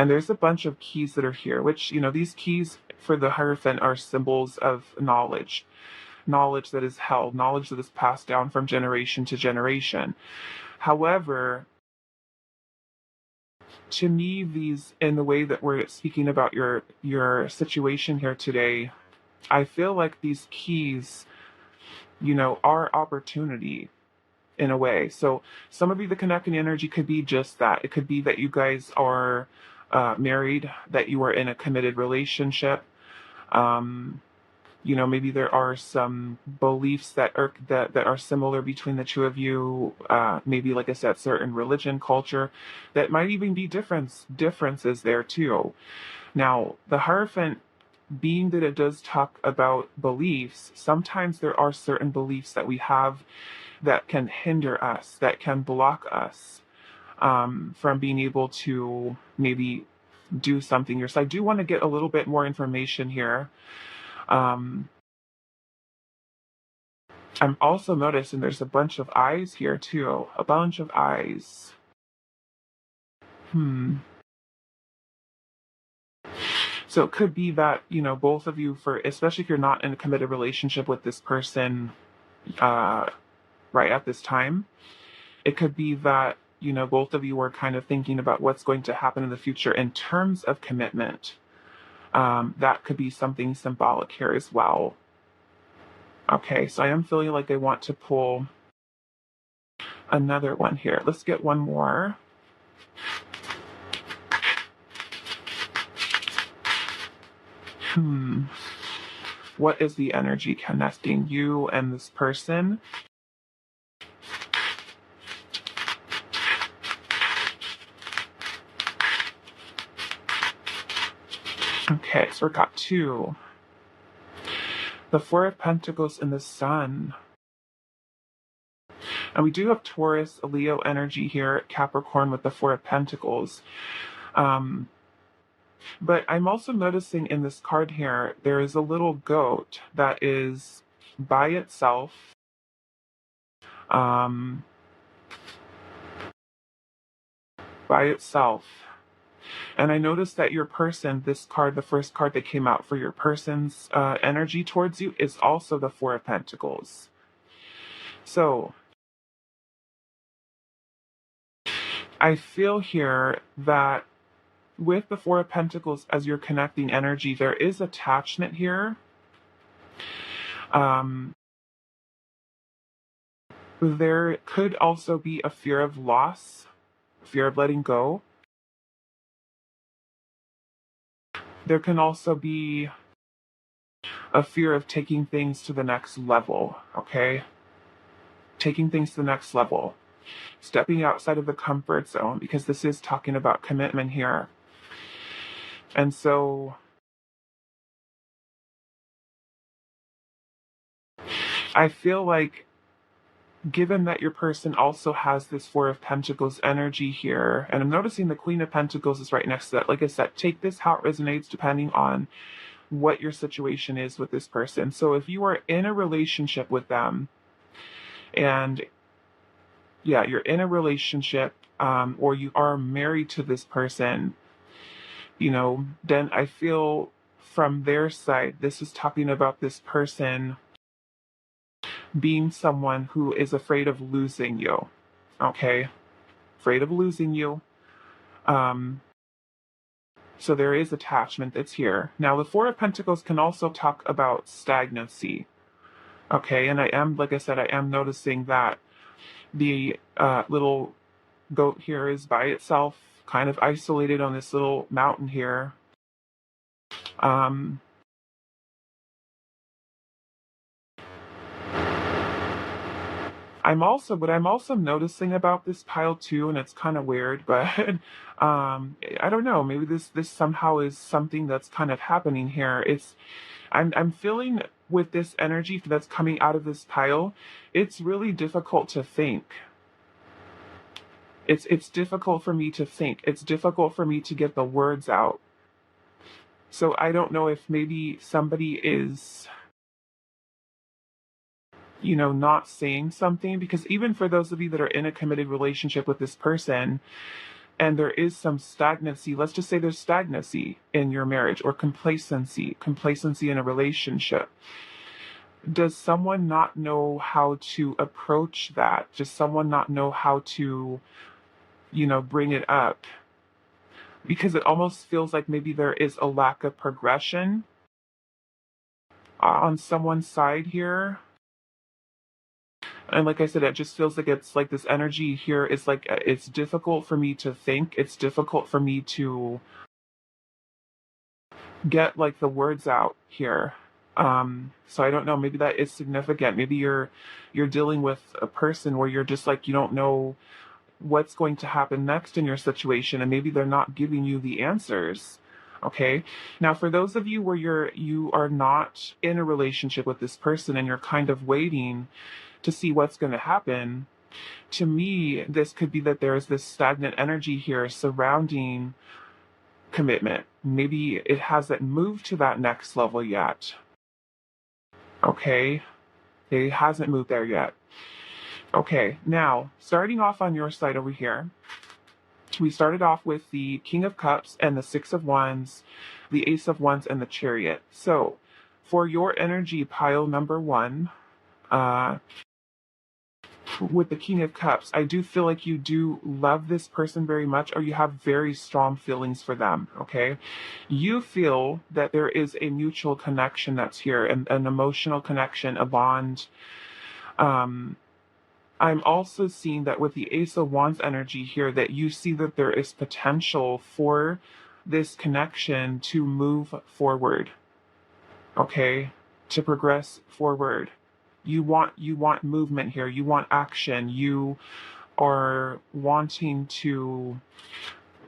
And there's a bunch of keys that are here, which, these keys for the Hierophant are symbols of knowledge, knowledge that is held, knowledge that is passed down from generation to generation. However, to me, these, in the way that we're speaking about your situation here today, I feel like these keys, are opportunity in a way. So some of you, the connecting energy could be just that. It could be that you guys are married, that you are in a committed relationship. Um, maybe there are some beliefs that are similar between the two of you. Maybe, like I said, certain religion, culture, that might even be differences there too. Now, the Hierophant, being that it does talk about beliefs, sometimes there are certain beliefs that we have that can hinder us, that can block us from being able to maybe do something here. So I do want to get a little bit more information here. Um, I'm also noticing there's a bunch of eyes here too. A bunch of eyes. Hmm. So it could be that, both of you, especially if you're not in a committed relationship with this person uh, right at this time, it could be that, both of you are kind of thinking about what's going to happen in the future in terms of commitment. That could be something symbolic here as well. Okay, so I am feeling like I want to pull another one here. Let's get one more. What is the energy connecting you and this person? Okay, so we got two. The Four of Pentacles and the Sun. And we do have Taurus, Leo energy here, Capricorn with the Four of Pentacles. But I'm also noticing in this card here, there is a little goat that is by itself. By itself. And I noticed that your person, this card, the first card that came out for your person's energy towards you, is also the Four of Pentacles. So I feel here that with the Four of Pentacles as your connecting energy, there is attachment here. There could also be a fear of loss, fear of letting go. There can also be a fear of taking things to the next level, okay? Taking things to the next level. Stepping outside of the comfort zone, because this is talking about commitment here. And so I feel like, given that your person also has this Four of Pentacles energy here, and I'm noticing the Queen of Pentacles is right next to that. Like I said, take this how it resonates depending on what your situation is with this person. So if you are in a relationship with them, and yeah, you're in a relationship, or you are married to this person, then I feel from their side, this is talking about this person being someone who is afraid of losing you. Okay? Afraid of losing you. So there is attachment that's here. Now, the Four of Pentacles can also talk about stagnancy. Okay, and like I said, I am noticing that the little goat here is by itself, kind of isolated on this little mountain here. What I'm also noticing about this pile too, and it's kind of weird, but I don't know, maybe this somehow is something that's kind of happening here. I'm feeling with this energy that's coming out of this pile, it's really difficult to think. It's difficult for me to think. It's difficult for me to get the words out. So I don't know if maybe somebody is, not saying something, because even for those of you that are in a committed relationship with this person, and there is some stagnancy. Let's just say there's stagnancy in your marriage, or complacency in a relationship. Does someone not know how to approach that? Does someone not know how to, bring it up? Because it almost feels like maybe there is a lack of progression on someone's side here. And like I said, it just feels like it's like this energy here is like it's difficult for me to think. It's difficult for me to get like the words out here. So I don't know, maybe that is significant. Maybe you're dealing with a person where you're just like you don't know what's going to happen next in your situation, and maybe they're not giving you the answers. Okay. Now for those of you where you are not in a relationship with this person and you're kind of waiting to see what's going to happen, to me this could be that there is this stagnant energy here surrounding commitment. Maybe it hasn't moved to that next level yet. Okay. It hasn't moved there yet. Okay, now starting off on your side over here, we started off with the King of Cups and the Six of Wands, the Ace of Wands, and the Chariot. So for your energy pile number one, with the King of Cups, I do feel like you do love this person very much, or you have very strong feelings for them, okay? You feel that there is a mutual connection that's here, and an emotional connection, a bond. I'm also seeing that with the Ace of Wands energy here, that you see that there is potential for this connection to move forward, okay? To progress forward. You want movement here. You want action. You are wanting to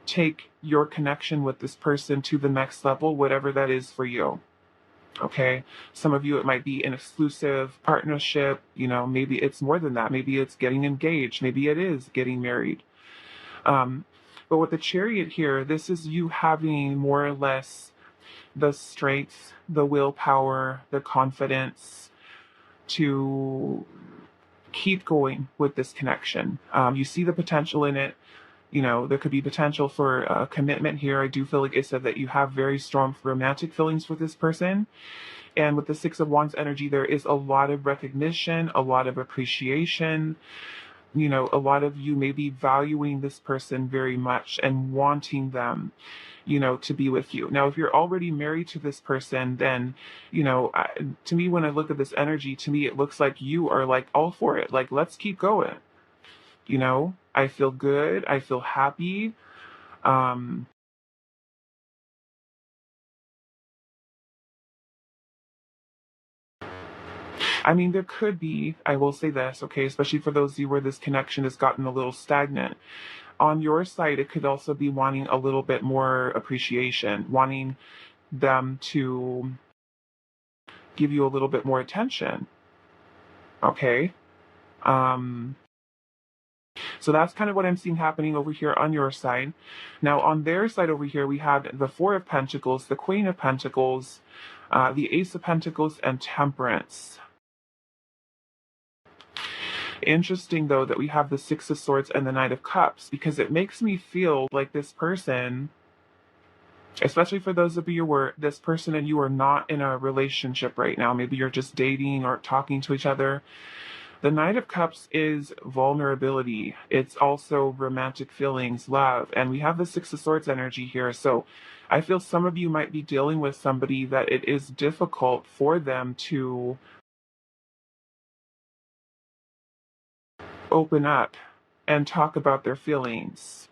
take your connection with this person to the next level, whatever that is for you. Okay. Some of you, it might be an exclusive partnership. Maybe it's more than that. Maybe it's getting engaged. Maybe it is getting married. But with the Chariot here, this is you having more or less the strength, the willpower, the confidence to keep going with this connection. You see the potential in it. There could be potential for commitment here. I do feel like it said that you have very strong romantic feelings for this person. And with the Six of Wands energy, there is a lot of recognition, a lot of appreciation. A lot of you may be valuing this person very much and wanting them, to be with you. Now, if you're already married to this person, then, to me, when I look at this energy, to me, it looks like you are like all for it. Like, let's keep going. I feel good. I feel happy. I mean, there could be, I will say this, okay, especially for those of you where this connection has gotten a little stagnant. On your side, it could also be wanting a little bit more appreciation, wanting them to give you a little bit more attention. Okay. So that's kind of what I'm seeing happening over here on your side. Now, on their side over here, we have the Four of Pentacles, the Queen of Pentacles, the Ace of Pentacles, and Temperance. Interesting, though, that we have the Six of Swords and the Knight of Cups, because it makes me feel like this person, especially for those of you where this person and you are not in a relationship right now, maybe you're just dating or talking to each other. The Knight of Cups is vulnerability. It's also romantic feelings, love. And we have the Six of Swords energy here. So I feel some of you might be dealing with somebody that it is difficult for them to open up and talk about their feelings.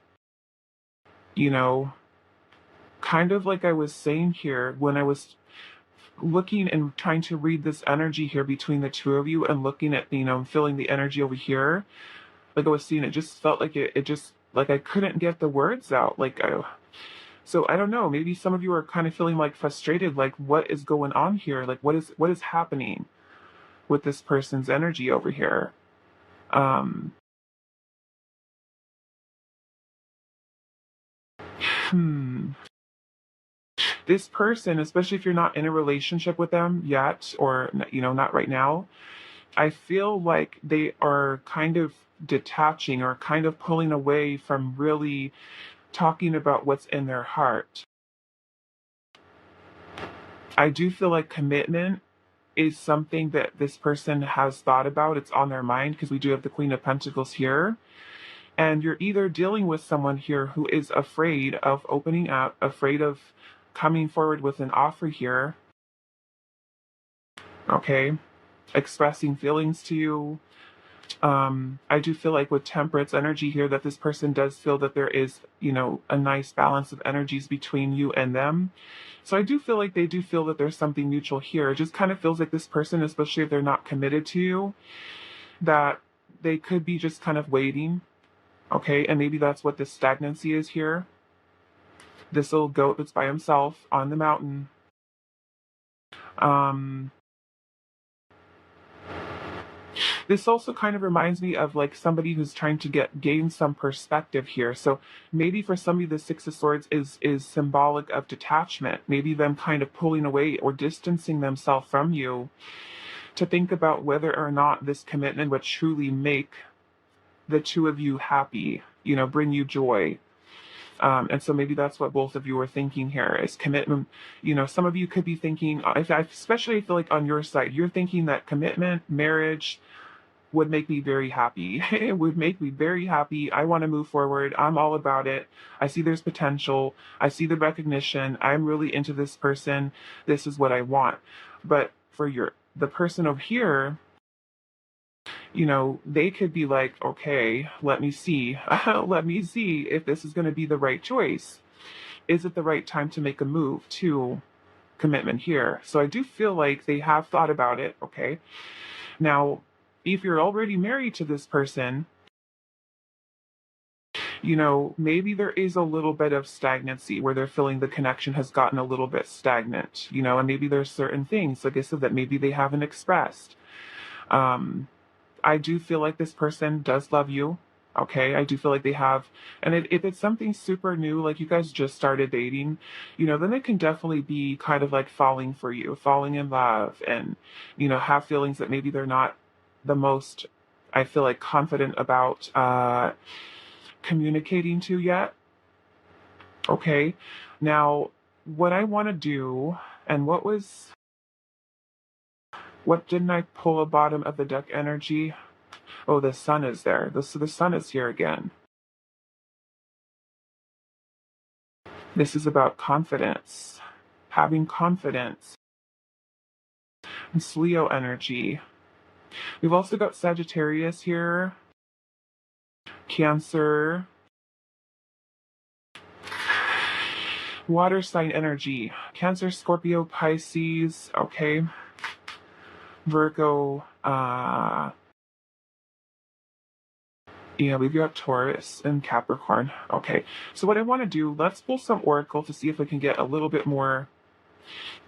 Kind of like I was saying here when I was looking and trying to read this energy here between the two of you and looking at, feeling the energy over here. Like I was seeing, it just felt like it just, like I couldn't get the words out. So I don't know, maybe some of you are kind of feeling like frustrated, like what is going on here? Like what is happening with this person's energy over here? This person, especially if you're not in a relationship with them yet, or, not right now, I feel like they are kind of detaching or kind of pulling away from really talking about what's in their heart. I do feel like commitment is something that this person has thought about. It's on their mind because we do have the Queen of Pentacles here. And you're either dealing with someone here who is afraid of opening up, afraid of coming forward with an offer here, okay, expressing feelings to you. I do feel like with Temperance energy here that this person does feel that there is, a nice balance of energies between you and them. So I do feel like they do feel that there's something mutual here. It just kind of feels like this person, especially if they're not committed to you, that they could be just kind of waiting. Okay, and maybe that's what this stagnancy is here. This little goat that's by himself on the mountain. This also kind of reminds me of like somebody who's trying to gain some perspective here. So maybe for somebody the Six of Swords is symbolic of detachment. Maybe them kind of pulling away or distancing themselves from you to think about whether or not this commitment would truly make the two of you happy, bring you joy. And so maybe that's what both of you are thinking here is commitment. Some of you could be thinking, especially I feel like on your side, you're thinking that commitment, marriage would make me very happy. It would make me very happy. I want to move forward. I'm all about it. I see there's potential. I see the recognition. I'm really into this person. This is what I want. But for the person over here, they could be like, okay, let me see. Let me see if this is going to be the right choice. Is it the right time to make a move to commitment here? So I do feel like they have thought about it. Okay. Now, if you're already married to this person, maybe there is a little bit of stagnancy where they're feeling the connection has gotten a little bit stagnant, and maybe there's certain things, like I said, that maybe they haven't expressed. I do feel like this person does love you. Okay, I do feel like they have, and if it's something super new, like you guys just started dating, then it can definitely be kind of like falling for you, falling in love, and have feelings that maybe they're not the most, I feel like, confident about communicating to yet. Okay, now what I want to do, and what didn't I pull a bottom of the deck energy? Oh, the sun is there. So the sun is here again. This is about confidence, having confidence. It's Leo energy. We've also got Sagittarius here, Cancer, water sign energy, Cancer, Scorpio, Pisces, okay, Virgo, we've got Taurus and Capricorn. Okay, so what I want to do, let's pull some oracle to see if we can get a little bit more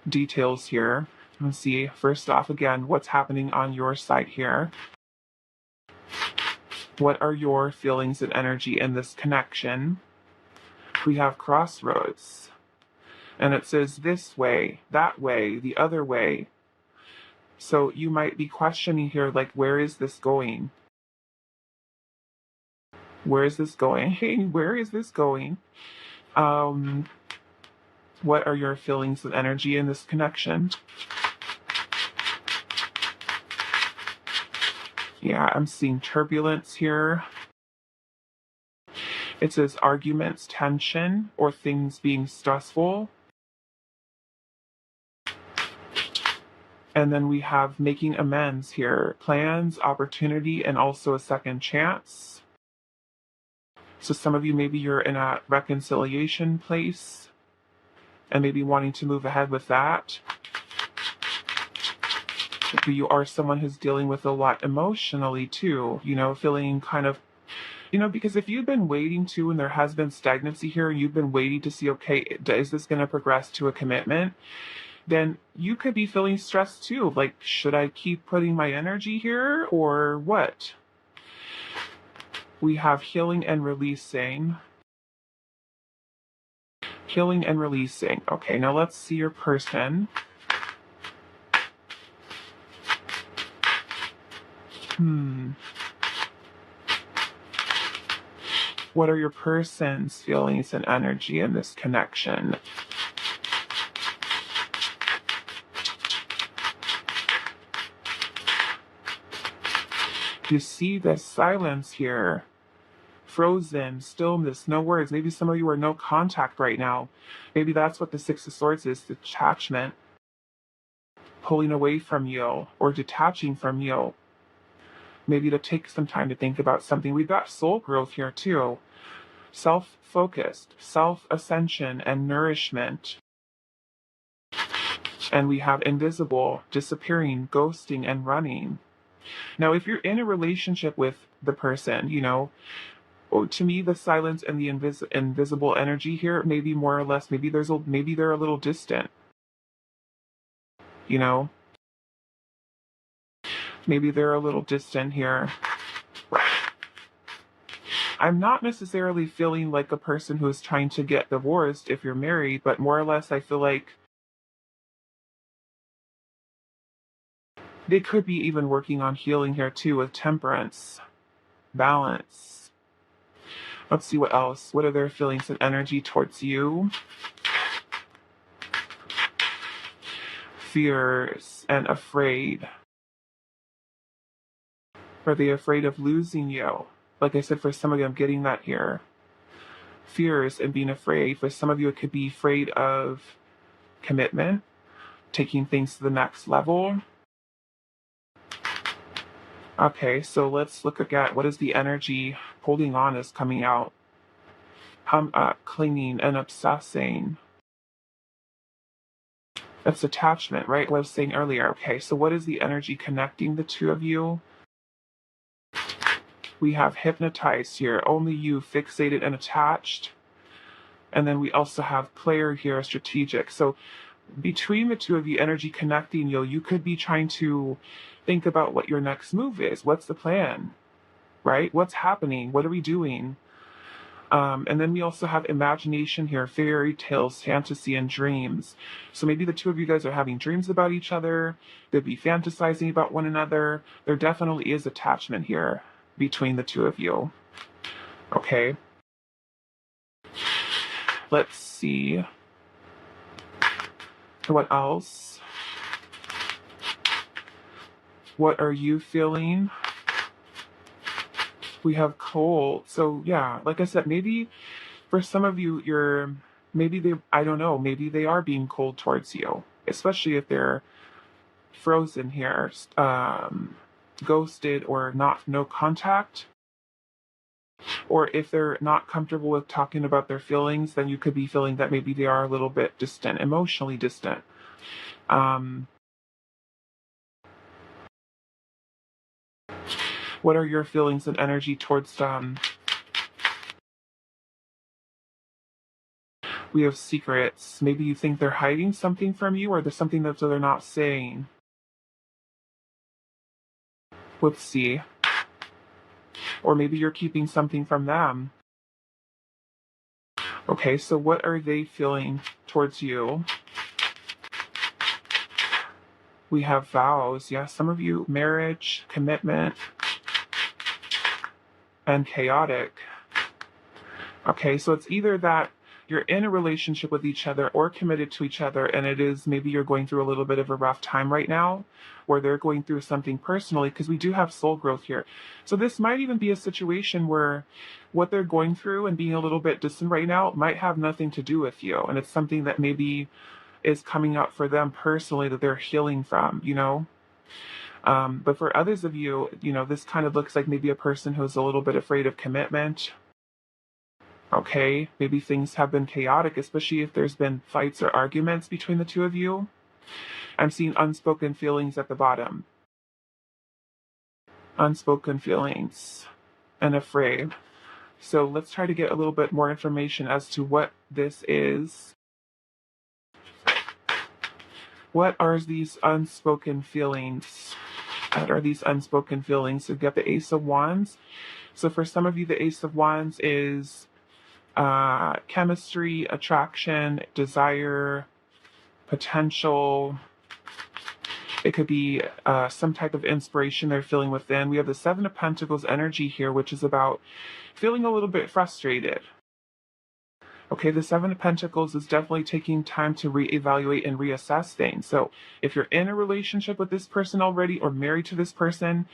details here. Let's see, first off, again, what's happening on your side here? What are your feelings and energy in this connection? We have crossroads. And it says this way, that way, the other way. So you might be questioning here, like, where is this going? Where is this going? Hey, where is this going? What are your feelings and energy in this connection? Yeah, I'm seeing turbulence here. It says arguments, tension, or things being stressful. And then we have making amends here, plans, opportunity, and also a second chance. So some of you, maybe you're in a reconciliation place and maybe wanting to move ahead with that. Maybe you are someone who's dealing with a lot emotionally too, feeling kind of, because if you've been waiting to, and there has been stagnancy here, you've been waiting to see, okay, is this going to progress to a commitment? Then you could be feeling stressed too. Like, should I keep putting my energy here or what? We have healing and releasing. Healing and releasing. Okay, now let's see your person. What are your person's feelings and energy in this connection? You see the silence here. Frozen, stillness, no words. Maybe some of you are no contact right now. Maybe that's what the Six of Swords is, detachment, pulling away from you or detaching from you. Maybe to take some time to think about something. We've got soul growth here too. Self-focused, self-ascension and nourishment. And we have invisible, disappearing, ghosting, and running. Now, if you're in a relationship with the person, to me, the silence and the invisible energy here, maybe more or less, maybe they're a little distant. You know, maybe they're a little distant here. I'm not necessarily feeling like a person who is trying to get divorced if you're married, but more or less, I feel like they could be even working on healing here too with temperance, balance. Let's see what else. What are their feelings and energy towards you? Fears and afraid. Are they afraid of losing you? Like I said, for some of you, I'm getting that here. Fears and being afraid. For some of you, it could be afraid of commitment, taking things to the next level. Okay, so let's look at what is the energy holding on is coming out. Clinging and obsessing. That's attachment, right? What I was saying earlier. Okay, so what is the energy connecting the two of you? We have hypnotized here, only you, fixated and attached. And then we also have player here, strategic. So between the two of you, energy connecting you could be trying to think about what your next move is. What's the plan, right? What's happening? What are we doing? And then we also have imagination here, fairy tales, fantasy, and dreams. So maybe the two of you guys are having dreams about each other. They'd be fantasizing about one another. There definitely is attachment here between the two of you. Okay. Let's see. What else? What are you feeling? We have cold. So yeah, like I said, maybe for some of you, I don't know, maybe they are being cold towards you, especially if they're frozen here, ghosted or no contact. Or if they're not comfortable with talking about their feelings, then you could be feeling that maybe they are a little bit distant, emotionally distant. What are your feelings and energy towards them? We have secrets. Maybe you think they're hiding something from you, or there's something that they're not saying. Let's see. Or maybe you're keeping something from them. Okay, so what are they feeling towards you? We have vows. Yeah, some of you, marriage, commitment, and chaotic. Okay, so it's either that you're in a relationship with each other or committed to each other, and it is maybe you're going through a little bit of a rough time right now, or they're going through something personally, because we do have soul growth here. So this might even be a situation where what they're going through and being a little bit distant right now might have nothing to do with you, and it's something that maybe is coming up for them personally that they're healing from, But for others of you, this kind of looks like maybe a person who's a little bit afraid of commitment. Okay, maybe things have been chaotic, especially if there's been fights or arguments between the two of you. I'm seeing unspoken feelings at the bottom. Unspoken feelings and afraid. So let's try to get a little bit more information as to what this is. What are these unspoken feelings? What are these unspoken feelings? So we got the Ace of Wands. So for some of you, the Ace of Wands is chemistry, attraction, desire, potential. It could be some type of inspiration they're feeling within. We have the Seven of Pentacles energy here, which is about feeling a little bit frustrated. Okay, the Seven of Pentacles is definitely taking time to reevaluate and reassess things. So if you're in a relationship with this person already or married to this person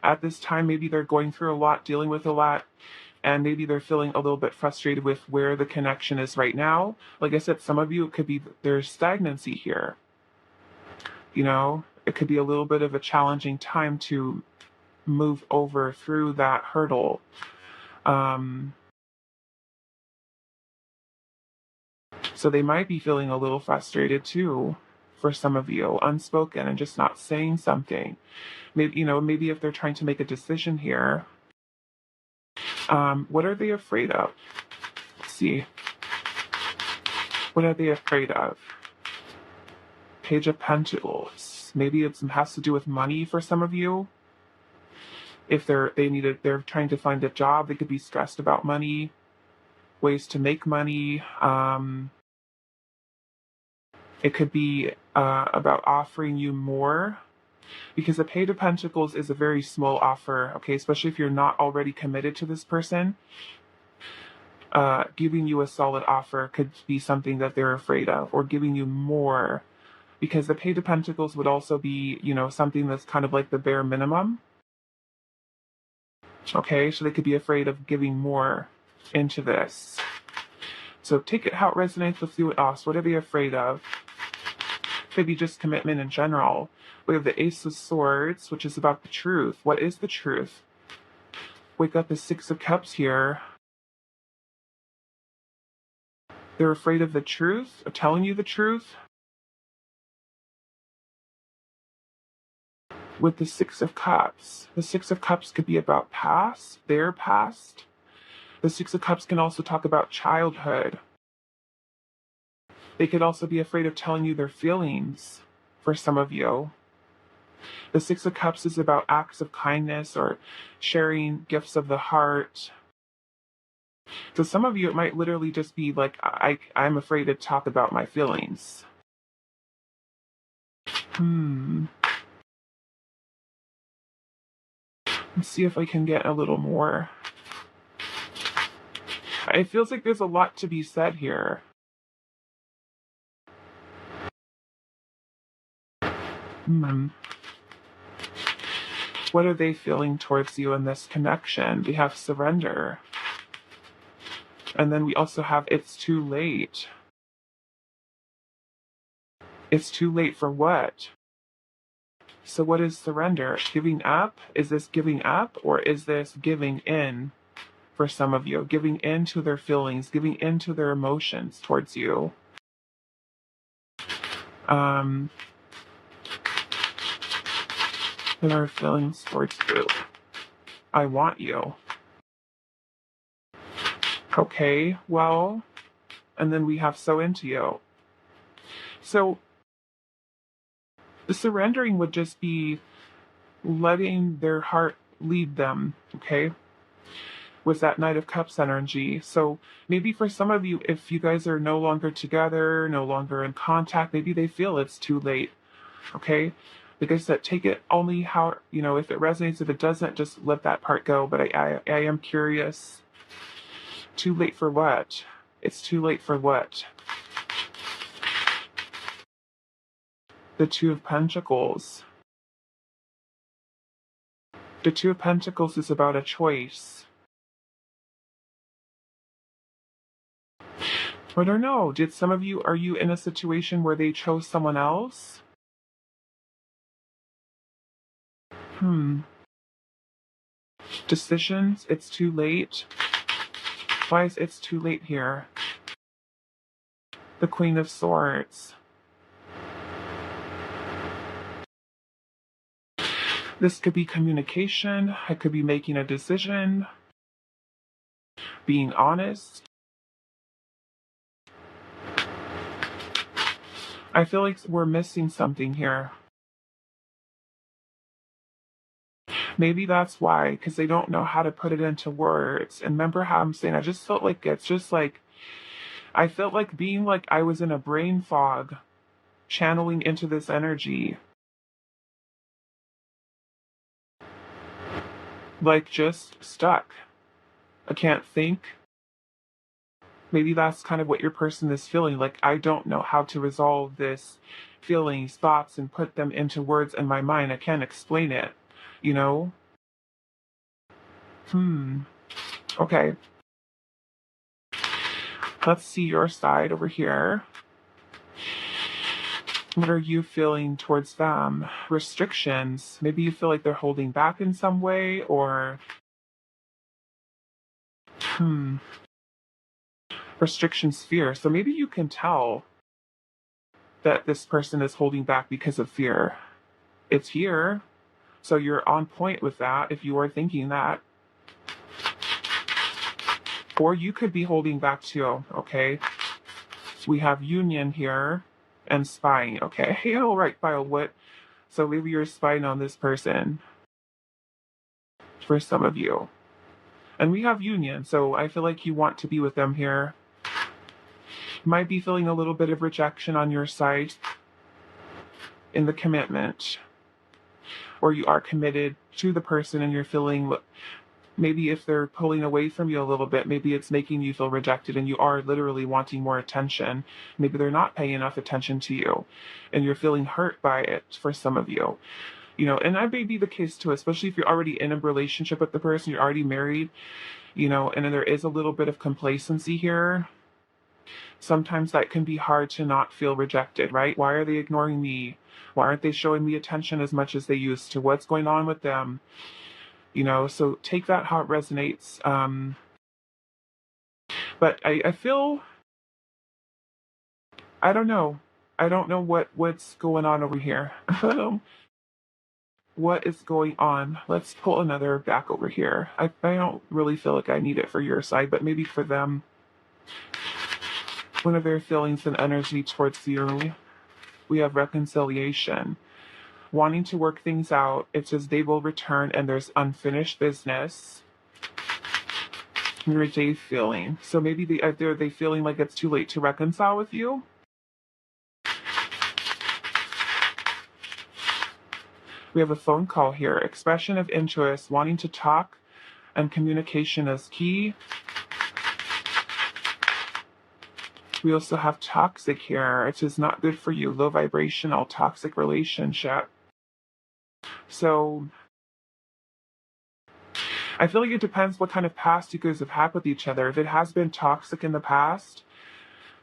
at this time, maybe they're going through a lot, dealing with a lot, and maybe they're feeling a little bit frustrated with where the connection is right now. Like I said, some of you, it could be there's stagnancy here. You know, it could be a little bit of a challenging time to move over through that hurdle. So they might be feeling a little frustrated too, for some of you, unspoken and just not saying something. Maybe, you know, maybe if they're trying to make a decision here, what are they afraid of? Let's see. What are they afraid of? Page of Pentacles. Maybe it has to do with money for some of you. If they're trying to find a job, they could be stressed about money, ways to make money. It could be about offering you more, because the Page of Pentacles is a very small offer, okay, especially if you're not already committed to this person. Giving you a solid offer could be something that they're afraid of, or giving you more, because the Page of Pentacles would also be, you know, something that's kind of like the bare minimum. Okay, so they could be afraid of giving more into this. So take it how it resonates with you else. What are they afraid of? Could be just commitment in general. We have the Ace of Swords, which is about the truth. What is the truth? We got the Six of Cups here. They're afraid of the truth, of telling you the truth. With the Six of Cups, the Six of Cups could be about past, their past. The Six of Cups can also talk about childhood. They could also be afraid of telling you their feelings, for some of you. The Six of Cups is about acts of kindness or sharing gifts of the heart. So some of you, it might literally just be like, I'm afraid to talk about my feelings. Let's see if I can get a little more. It feels like there's a lot to be said here. What are they feeling towards you in this connection? We have surrender. And then we also have it's too late. It's too late for what? So what is surrender? Giving up? Is this giving up, or is this giving in for some of you? Giving in to their feelings, giving in to their emotions towards you. Their feelings towards you. I want you. Okay, well, and then we have so into you. So the surrendering would just be letting their heart lead them, okay? With that Knight of Cups energy. So maybe for some of you, if you guys are no longer together, no longer in contact, maybe they feel it's too late, okay? Like I said, take it only how, you know, if it resonates. If it doesn't, just let that part go. But I am curious. Too late for what? It's too late for what? The Two of Pentacles. The Two of Pentacles is about a choice. I don't know. Did some of you, are you in a situation where they chose someone else? Decisions, it's too late. Why is it's too late here? The Queen of Swords. This could be communication. I could be making a decision. Being honest. I feel like we're missing something here. Maybe that's why, because they don't know how to put it into words. And remember how I'm saying, I just felt like it's just like, I felt like being like I was in a brain fog, channeling into this energy. like just stuck. I can't think. Maybe that's kind of what your person is feeling. Like, I don't know how to resolve this feelings, thoughts, and put them into words in my mind. I can't explain it, you know? Hmm. Okay. Let's see your side over here. What are you feeling towards them? Restrictions. Maybe you feel like they're holding back in some way, or hmm, restrictions, fear. So maybe you can tell that this person is holding back because of fear. It's here. So you're on point with that if you are thinking that. Or you could be holding back too, okay? We have union here and spying, okay? All right, Kyle, what? So maybe you're spying on this person for some of you. And we have union, so I feel like you want to be with them here. Might be feeling a little bit of rejection on your side in the commitment, or you are committed to the person and you're feeling maybe if they're pulling away from you a little bit, maybe it's making you feel rejected and you are literally wanting more attention. Maybe they're not paying enough attention to you and you're feeling hurt by it for some of you. You know, and that may be the case too, especially if you're already in a relationship with the person, you're already married, you know, and then there is a little bit of complacency here. Sometimes that can be hard to not feel rejected, right? Why are they ignoring me? Why aren't they showing me attention as much as they used to? What's going on with them? You know, so take that how it resonates. But I feel, I don't know. I don't know what's going on over here. What is going on? Let's pull another back over here. I don't really feel like I need it for your side, but maybe for them. One of their feelings and energy towards you. We have reconciliation. Wanting to work things out. It says they will return and there's unfinished business. Your day feeling. So maybe they feeling like it's too late to reconcile with you. We have a phone call here. Expression of interest, wanting to talk, and communication is key. We also have toxic here. It is not good for you. Low vibrational, toxic relationship. So I feel like it depends what kind of past you guys have had with each other. If it has been toxic in the past,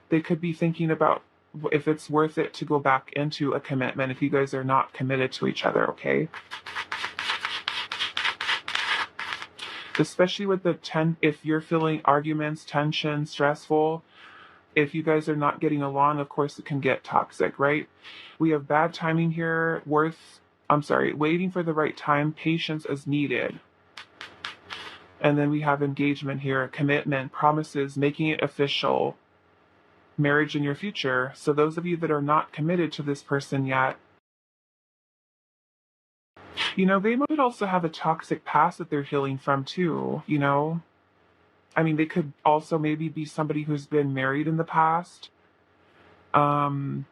they could be thinking about if it's worth it to go back into a commitment if you guys are not committed to each other, okay? Especially with if you're feeling arguments, tension, stressful, if you guys are not getting along, of course it can get toxic, right? We have bad timing here, waiting for the right time, patience is needed. And then we have engagement here, commitment, promises, making it official, marriage in your future. So those of you that are not committed to this person yet, you know, they might also have a toxic past that they're healing from too, you know? I mean, they could also maybe be somebody who's been married in the past. Um,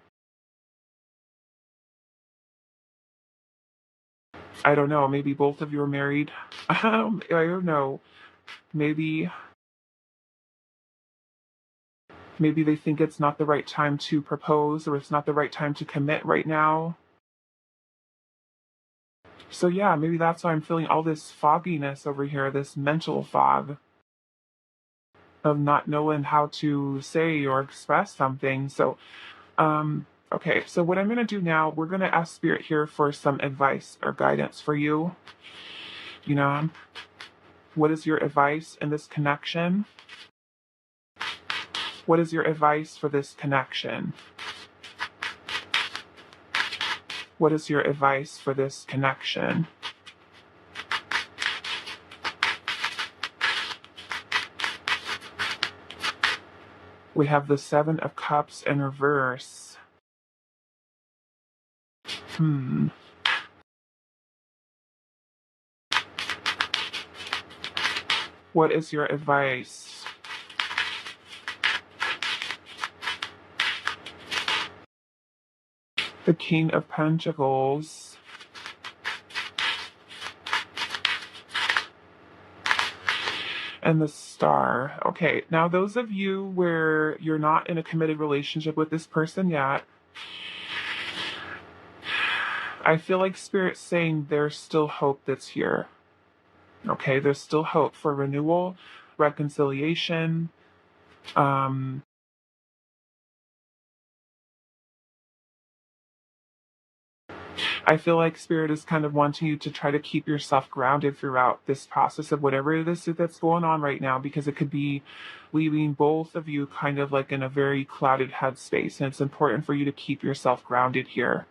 I don't know, maybe both of you are married. I don't know. Maybe maybe they think it's not the right time to propose or it's not the right time to commit right now. So yeah, maybe that's why I'm feeling all this fogginess over here, this mental fog of not knowing how to say or express something. So okay, so what I'm going to do now, we're going to ask Spirit here for some advice or guidance for you. You know, what is your advice in this connection? What is your advice for this connection? What is your advice for this connection? We have the Seven of Cups in reverse. What is your advice? The King of Pentacles. and the Star. Okay, now those of you where you're not in a committed relationship with this person yet, I feel like Spirit's saying there's still hope that's here. Okay, there's still hope for renewal, reconciliation. I feel like Spirit is kind of wanting you to try to keep yourself grounded throughout this process of whatever it is that's going on right now, because it could be leaving both of you kind of like in a very clouded headspace, and it's important for you to keep yourself grounded here.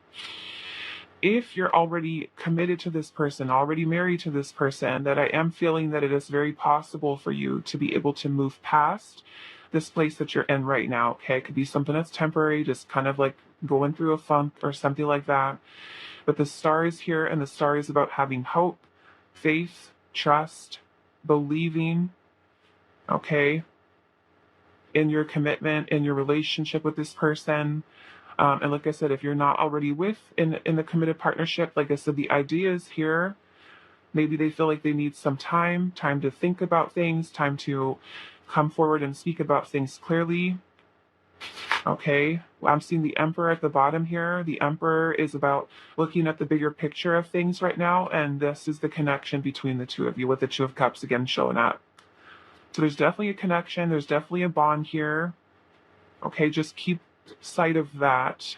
If you're already committed to this person, already married to this person, that I am feeling that it is very possible for you to be able to move past this place that you're in right now. Okay, it could be something that's temporary, just kind of like going through a funk or something like that. But the Star is here, and the Star is about having hope, faith, trust, believing, okay, in your commitment, in your relationship with this person. And like I said, if you're not already in the committed partnership, like I said, the idea is here. Maybe they feel like they need some time to think about things, time to come forward and speak about things clearly. Okay, I'm seeing the Emperor at the bottom here. The Emperor is about looking at the bigger picture of things right now, and this is the connection between the two of you, with the Two of Cups again showing up. So there's definitely a connection, there's definitely a bond here. Okay, just keep sight of that.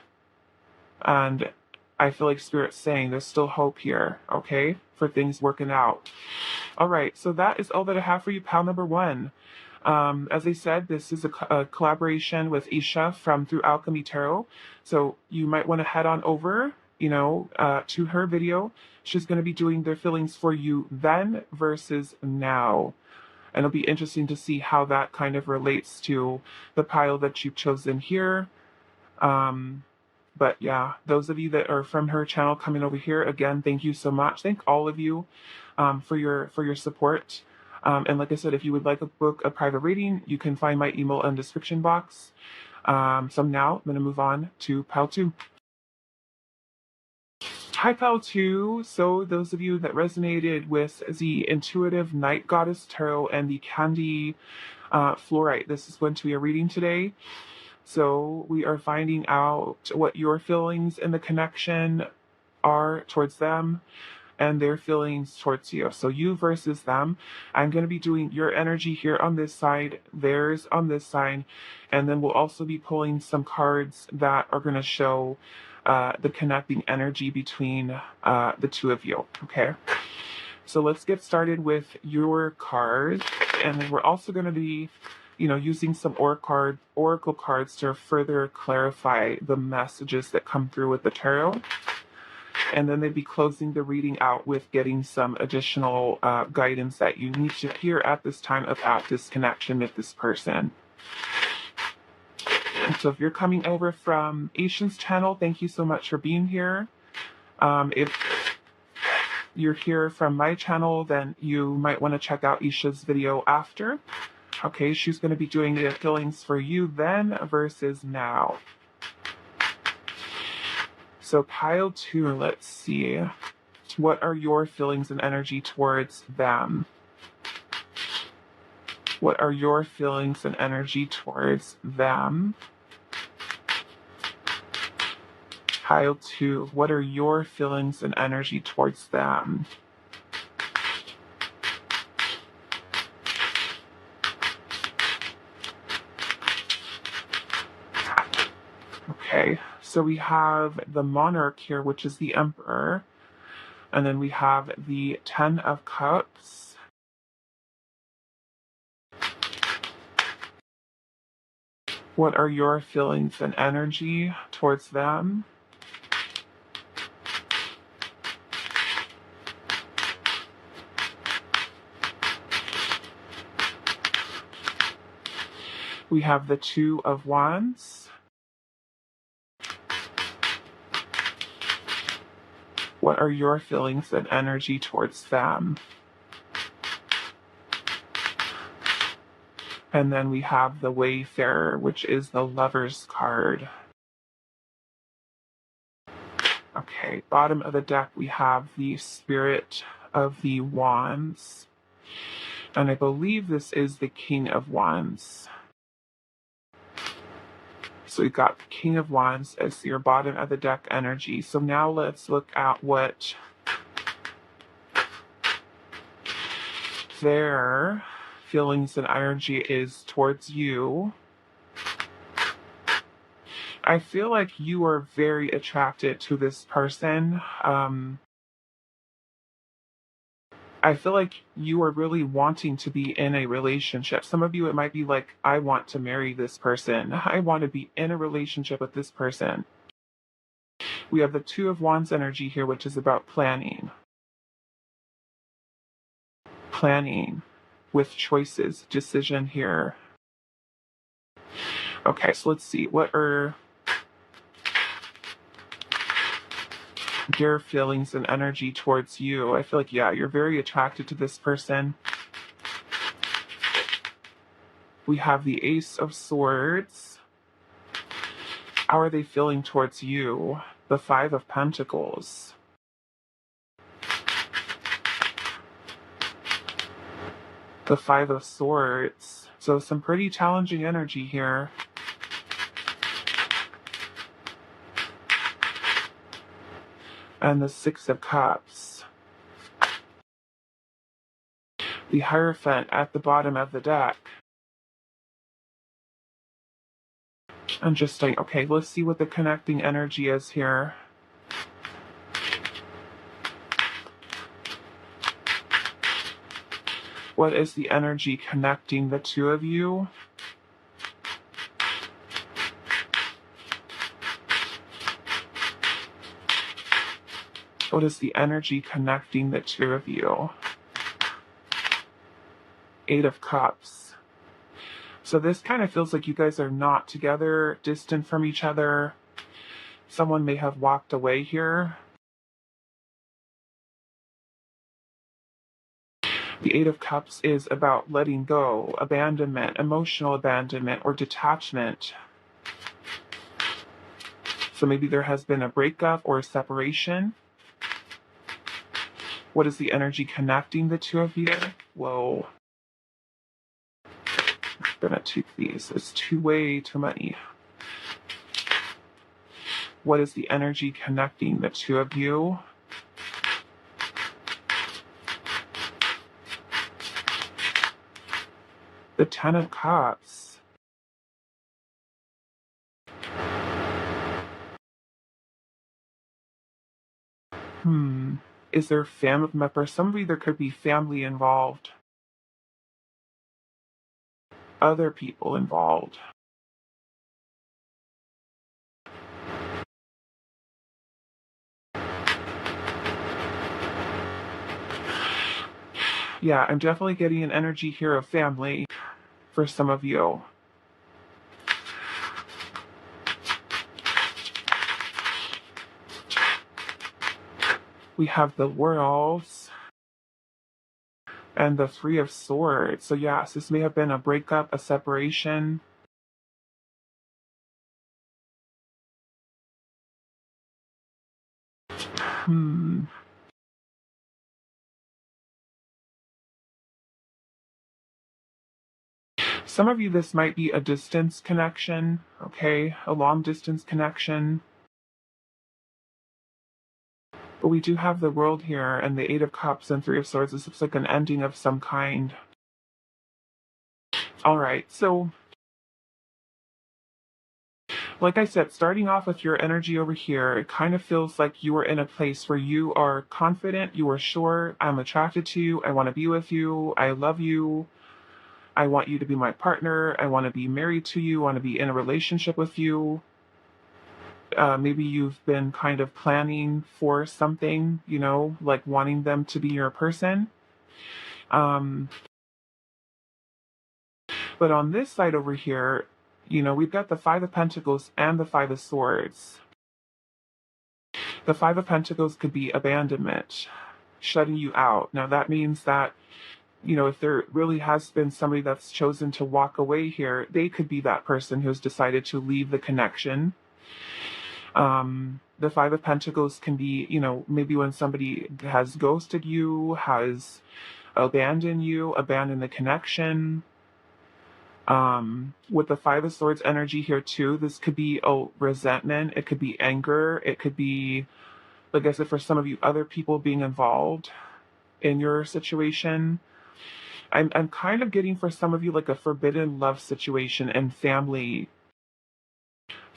And I feel like Spirit's saying there's still hope here, okay, for things working out. All right, so that is all that I have for you, pal number one. As I said, this is a collaboration with Isha from Through Alchemy Tarot. So you might want to head on over, to her video. She's going to be doing their feelings for you then versus now. And it'll be interesting to see how that kind of relates to the pile that you've chosen here. But yeah, those of you that are from her channel coming over here, again, thank you so much. Thank all of you for your support. And like I said, if you would like to book a private reading, you can find my email in the description box. So now I'm going to move on to pile two. Hi, pile two. So those of you that resonated with the Intuitive Night Goddess Tarot and the Candy Fluorite, this is going to be a reading today. So we are finding out what your feelings and the connection are towards them and their feelings towards you. So you versus them. I'm going to be doing your energy here on this side, theirs on this side, and then we'll also be pulling some cards that are going to show the connecting energy between the two of you. Okay. So let's get started with your cards, and then we're also going to be using some oracle cards to further clarify the messages that come through with the tarot. And then they'd be closing the reading out with getting some additional guidance that you need to hear at this time about this connection with this person. And so if you're coming over from Asian's channel, thank you so much for being here. If you're here from my channel, then you might want to check out Isha's video after. Okay, she's going to be doing the feelings for you then versus now. So pile two, let's see. What are your feelings and energy towards them? What are your feelings and energy towards them? Pile two, what are your feelings and energy towards them? Okay, so we have the Monarch here, which is the Emperor. And then we have the Ten of Cups. What are your feelings and energy towards them? We have the Two of Wands. What are your feelings and energy towards them? And then we have the Wayfarer, which is the Lover's card. Okay, bottom of the deck, we have the Spirit of the Wands. And I believe this is the King of Wands. So we've got the King of Wands as your bottom of the deck energy. So now let's look at what their feelings and energy is towards you. I feel like you are very attracted to this person. I feel like you are really wanting to be in a relationship. Some of you, it might be like, I want to marry this person. I want to be in a relationship with this person. We have the Two of Wands energy here, which is about planning. Planning with choices, decision here. Okay, so let's see. What are their feelings and energy towards you? I feel like, yeah, you're very attracted to this person. We have the Ace of Swords. How are they feeling towards you? The Five of Pentacles. The Five of Swords. So some pretty challenging energy here. And the Six of Cups. The Hierophant at the bottom of the deck. Interesting. Okay, let's see what the connecting energy is here. What is the energy connecting the two of you? What is the energy connecting the two of you? Eight of Cups. So this kind of feels like you guys are not together, distant from each other. Someone may have walked away here. The Eight of Cups is about letting go, abandonment, emotional abandonment, or detachment. So maybe there has been a breakup or a separation. What is the energy connecting the two of you? Whoa. I'm gonna take these. It's way too many. What is the energy connecting the two of you? The Ten of Cups. Is there family member? Some of you, there could be family involved. Other people involved. Yeah, I'm definitely getting an energy here of family for some of you. We have the World and the Three of Swords. So yes, this may have been a breakup, a separation. Some of you, this might be a distance connection, okay? A long distance connection. But we do have the World here and the Eight of Cups and Three of Swords. This looks like an ending of some kind. All right, so like I said, starting off with your energy over here, it kind of feels like you are in a place where you are confident, you are sure, I'm attracted to you, I want to be with you, I love you, I want you to be my partner, I want to be married to you, I want to be in a relationship with you. Maybe you've been kind of planning for something, you know, like wanting them to be your person. But on this side over here, you know, we've got the Five of Pentacles and the Five of Swords. The Five of Pentacles could be abandonment, shutting you out. Now that means that, you know, if there really has been somebody that's chosen to walk away here, they could be that person who's decided to leave the connection. The Five of Pentacles can be, you know, maybe when somebody has ghosted you, has abandon you, abandon the connection. With the Five of Swords energy here too, this could be a resentment, it could be anger, it could be, like I said, for some of you, other people being involved in your situation. I'm kind of getting for some of you like a forbidden love situation and family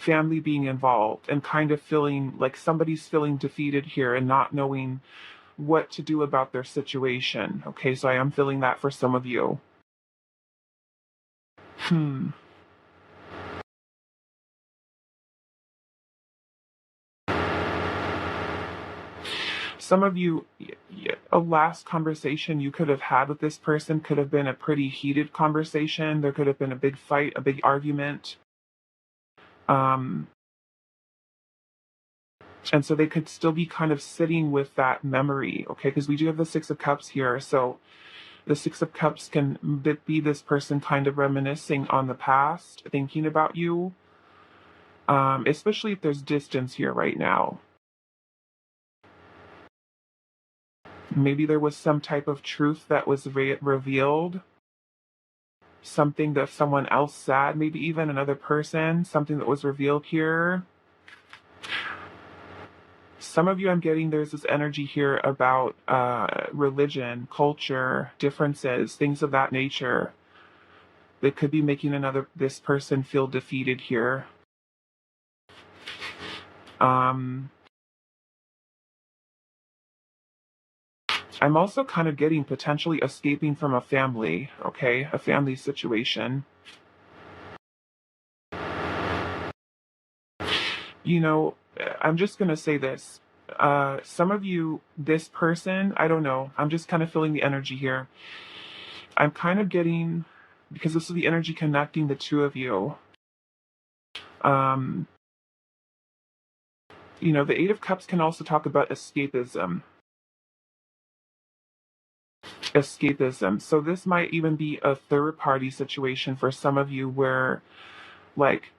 being involved and kind of feeling like somebody's feeling defeated here and not knowing what to do about their situation. Okay, so I am feeling that for some of you. Hmm. Some of you, a last conversation you could have had with this person could have been a pretty heated conversation. There could have been a big fight, a big argument. Um, and so they could still be kind of sitting with that memory, okay? Because we do have the Six of Cups here. So the Six of Cups can be this person kind of reminiscing on the past, thinking about you, especially if there's distance here right now. Maybe there was some type of truth that was revealed, something that someone else said, maybe even another person, something that was revealed here. Some of you, I'm getting there's this energy here about religion, culture, differences, things of that nature that could be making this person feel defeated here. I'm also kind of getting potentially escaping from a family, okay? A family situation. You know, I'm just going to say this. Some of you, this person, I don't know, I'm just kind of feeling the energy here. I'm kind of getting, because this is the energy connecting the two of you. Um, the Eight of Cups can also talk about escapism. Escapism. So this might even be a third party situation for some of you where, like,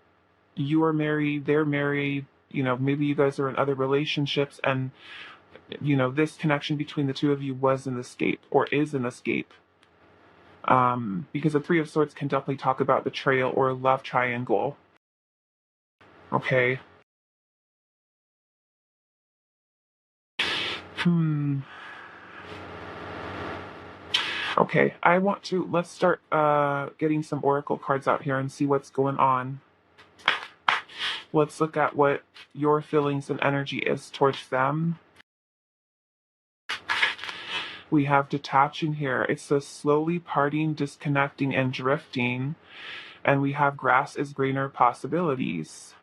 you are married, they're married, maybe you guys are in other relationships, and, this connection between the two of you was an escape or is an escape. Because the Three of Swords can definitely talk about betrayal or a love triangle. Okay. Okay, let's start getting some oracle cards out here and see what's going on. Let's look at what your feelings and energy is towards them. We have detaching here. It's a slowly parting, disconnecting, and drifting. And we have grass is greener possibilities.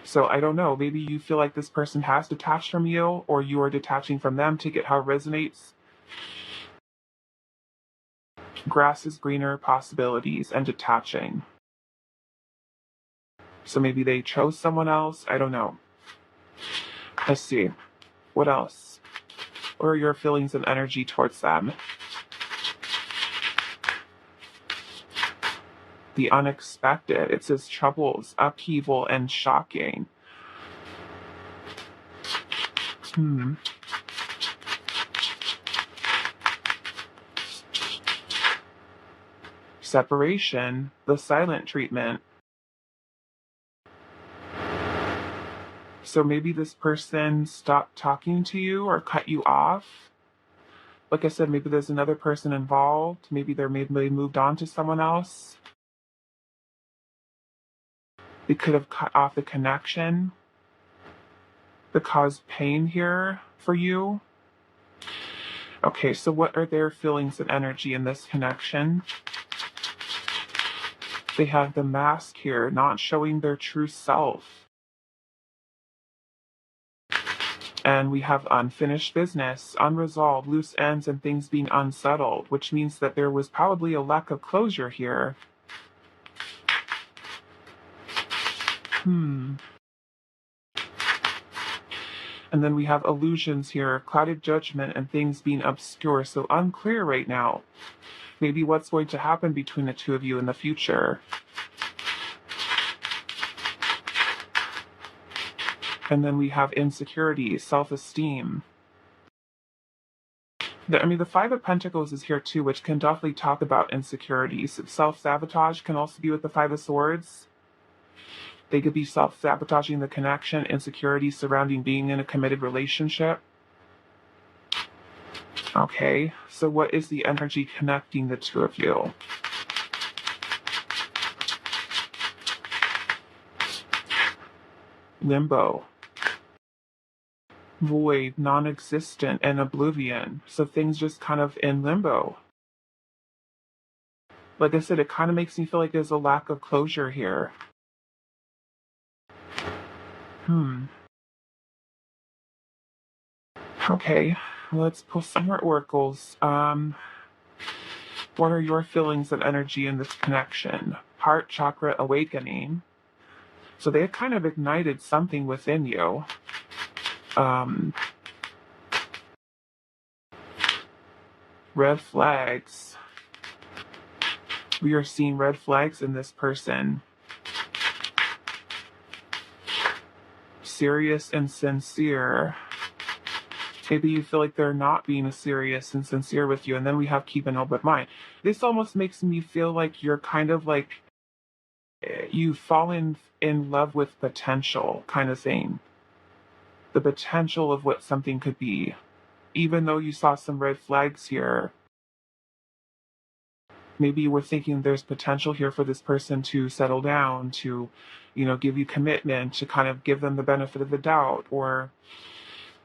So I don't know, maybe you feel like this person has detached from you, or you are detaching from them to get how it resonates. Grass is greener possibilities and detaching. So maybe they chose someone else. I don't know. Let's see. What else? What are your feelings and energy towards them? The unexpected. It says troubles, upheaval, and shocking. Separation, the silent treatment. So maybe this person stopped talking to you or cut you off. Like I said, maybe there's another person involved. Maybe they moved on to someone else. They could have cut off the connection that caused pain here for you. Okay, so what are their feelings and energy in this connection? They have the mask here, not showing their true self. And we have unfinished business, unresolved, loose ends, and things being unsettled, which means that there was probably a lack of closure here. And then we have illusions here, clouded judgment, and things being obscure, so unclear right now. Maybe what's going to happen between the two of you in the future. And then we have insecurity, self-esteem. I mean, the Five of Pentacles is here too, which can definitely talk about insecurities. Self-sabotage can also be with the Five of Swords. They could be self-sabotaging the connection, insecurities surrounding being in a committed relationship. Okay, so what is the energy connecting the two of you? Limbo. Void, non-existent, and oblivion. So things just kind of in limbo. Like I said, it kind of makes me feel like there's a lack of closure here. Okay, let's pull some more oracles. What are your feelings and energy in this connection? Heart chakra awakening. So they kind of ignited something within you. Red flags. We are seeing red flags in this person. Serious and sincere. Maybe you feel like they're not being serious and sincere with you, and then we have keep an open mind. This almost makes me feel like you're kind of like you've fallen in love with potential kind of thing. The potential of what something could be. Even though you saw some red flags here, maybe you were thinking there's potential here for this person to settle down, to, give you commitment, to kind of give them the benefit of the doubt,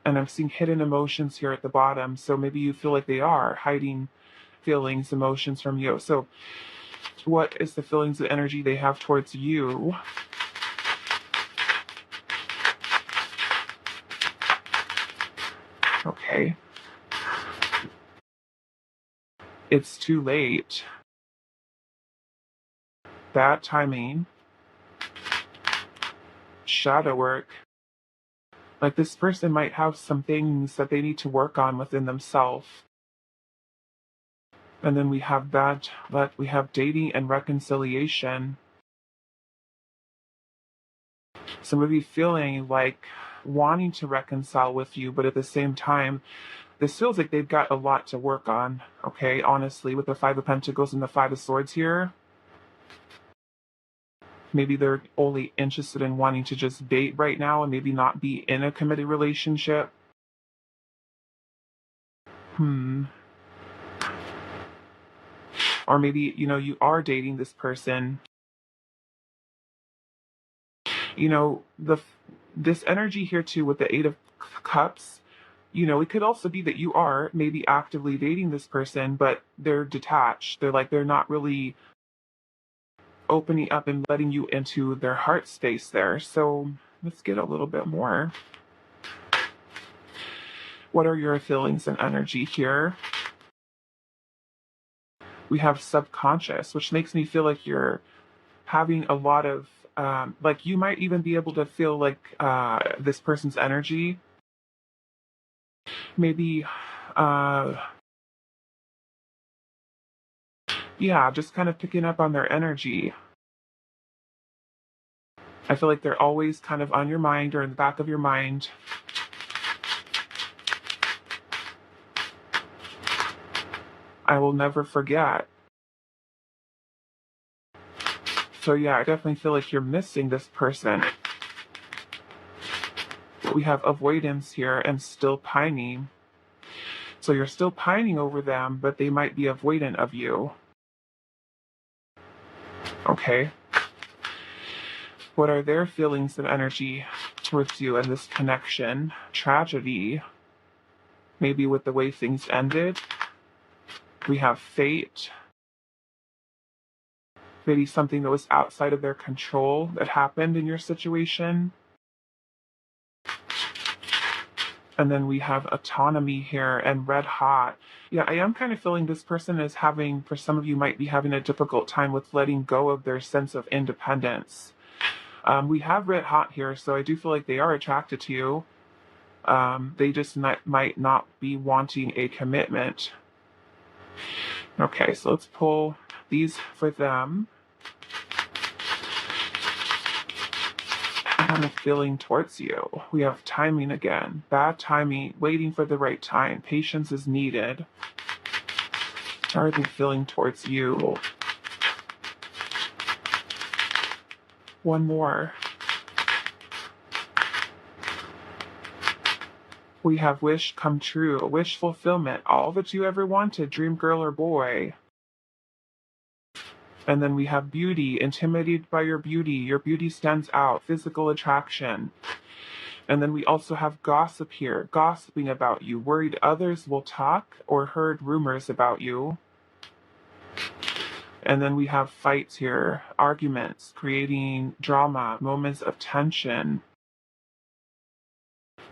and I'm seeing hidden emotions here at the bottom. So maybe you feel like they are hiding feelings, emotions from you. So what is the feelings and energy they have towards you? Okay. It's too late. Bad timing. Shadow work. Like this person might have some things that they need to work on within themselves. And then we have that, but we have dating and reconciliation. Some of you feeling like wanting to reconcile with you, but at the same time, this feels like they've got a lot to work on, okay? Honestly, with the Five of Pentacles and the Five of Swords here. Maybe they're only interested in wanting to just date right now and maybe not be in a committed relationship. Or maybe, you are dating this person. This energy here too with the Eight of Cups, it could also be that you are maybe actively dating this person, but they're detached. They're not really opening up and letting you into their heart space there. So let's get a little bit more. What are your feelings and energy here? We have subconscious, which makes me feel like you're having a lot of, like you might even be able to feel like this person's energy. Maybe, yeah, just kind of picking up on their energy. I feel like they're always kind of on your mind or in the back of your mind. I will never forget. So yeah, I definitely feel like you're missing this person. We have avoidance here and still pining. So you're still pining over them, but they might be avoidant of you. Okay. What are their feelings and energy towards you in this connection? Tragedy. Maybe with the way things ended. We have fate. Maybe something that was outside of their control that happened in your situation. And then we have autonomy here and red hot. Yeah, I am kind of feeling this person is having, for some of you might be having a difficult time with letting go of their sense of independence. We have red hot here, so I do feel like they are attracted to you. They just might not be wanting a commitment. Okay, so let's pull these for them. kind of feeling towards you? We have timing again. Bad timing, waiting for the right time. Patience is needed. How are they feeling towards you? One more. We have wish come true, wish fulfillment, all that you ever wanted, dream girl or boy. And then we have beauty, intimidated by your beauty stands out, physical attraction. And then we also have gossip here, gossiping about you, worried others will talk or heard rumors about you. And then we have fights here, arguments, creating drama, moments of tension.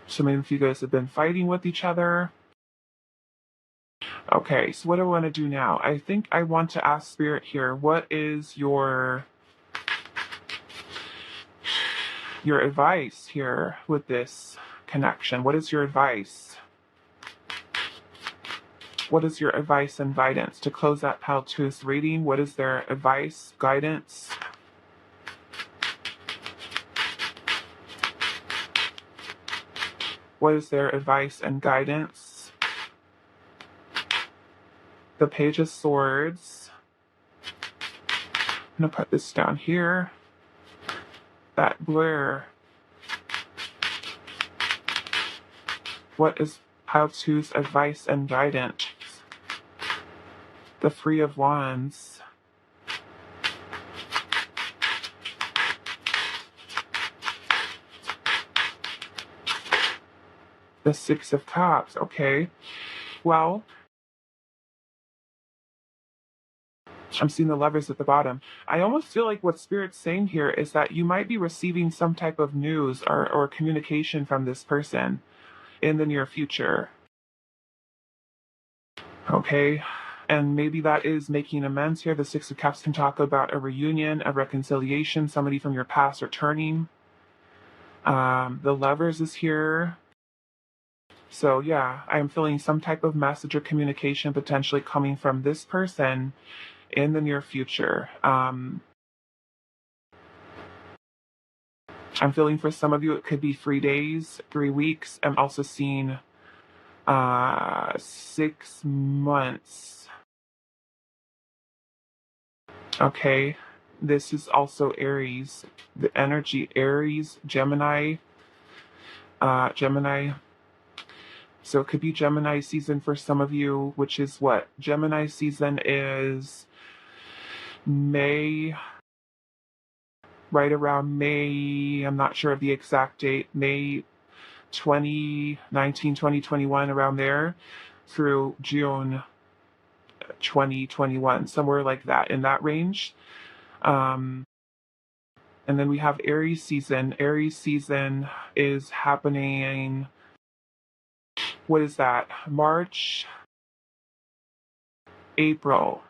So maybe if you guys have been fighting with each other. Okay, so what do I want to do now? I think I want to ask Spirit here, what is your advice here with this connection? What is your advice? What is your advice and guidance? To close that Pile 2's reading, what is their advice, guidance? What is their advice and guidance? The Page of Swords. I'm going to put this down here. That blur. What is Pile 2's advice and guidance? The Three of Wands. The Six of Cups. Okay. Well, I'm seeing the Lovers at the bottom. I almost feel like what Spirit's saying here is that you might be receiving some type of news or communication from this person in the near future. Okay. And maybe that is making amends here. The Six of Cups can talk about a reunion, a reconciliation, somebody from your past returning. The Lovers is here. So yeah, I'm feeling some type of message or communication potentially coming from this person in the near future. I'm feeling for some of you it could be 3 days, 3 weeks. I'm also seeing 6 months. Okay, this is also Aries. The energy Aries, Gemini. So it could be Gemini season for some of you, which is what? Gemini season is May, right around May, I'm not sure of the exact date, May 2019, 2021, around there, through June 2021, somewhere like that, in that range. And then we have Aries season. Aries season is happening, what is that? April.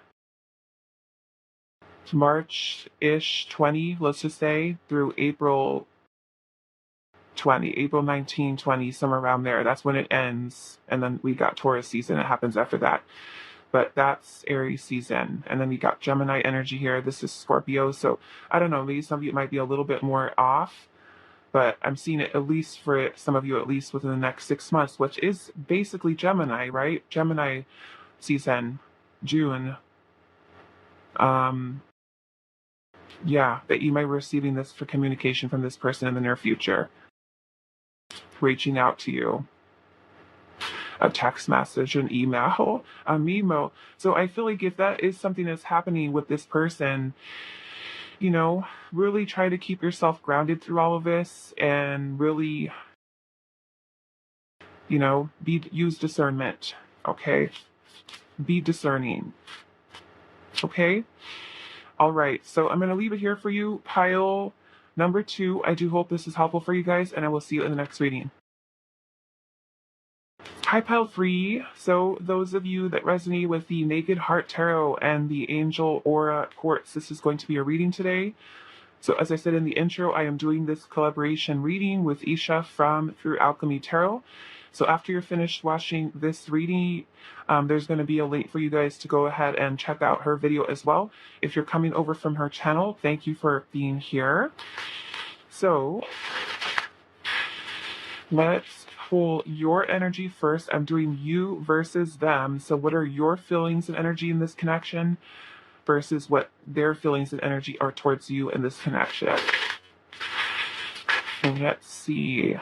March-ish 20, let's just say, through April 20, April 19, 20, somewhere around there. That's when it ends. And then we got Taurus season. It happens after that. But that's Aries season. And then we got Gemini energy here. This is Scorpio. So I don't know, maybe some of you might be a little bit more off. But I'm seeing it at least for some of you, at least within the next 6 months, which is basically Gemini, right? Gemini season, June. Yeah, that you might be receiving this for communication from this person in the near future. Reaching out to you. A text message, an email, a memo. So I feel like if that is something that's happening with this person, you know, really try to keep yourself grounded through all of this and really, you know, use discernment, okay? Be discerning, okay? All right, so I'm going to leave it here for you, pile number 2. I do hope this is helpful for you guys, and I will see you in the next reading. Hi, pile 3. So those of you that resonate with the Naked Heart Tarot and the Angel Aura Quartz, this is going to be a reading today. So as I said in the intro, I am doing this collaboration reading with Isha from Through Alchemy Tarot. So after you're finished watching this reading, there's going to be a link for you guys to go ahead and check out her video as well. If you're coming over from her channel, thank you for being here. So Let's pull your energy first. I'm doing you versus them. So what are your feelings and energy in this connection versus what their feelings and energy are towards you in this connection? And let's see.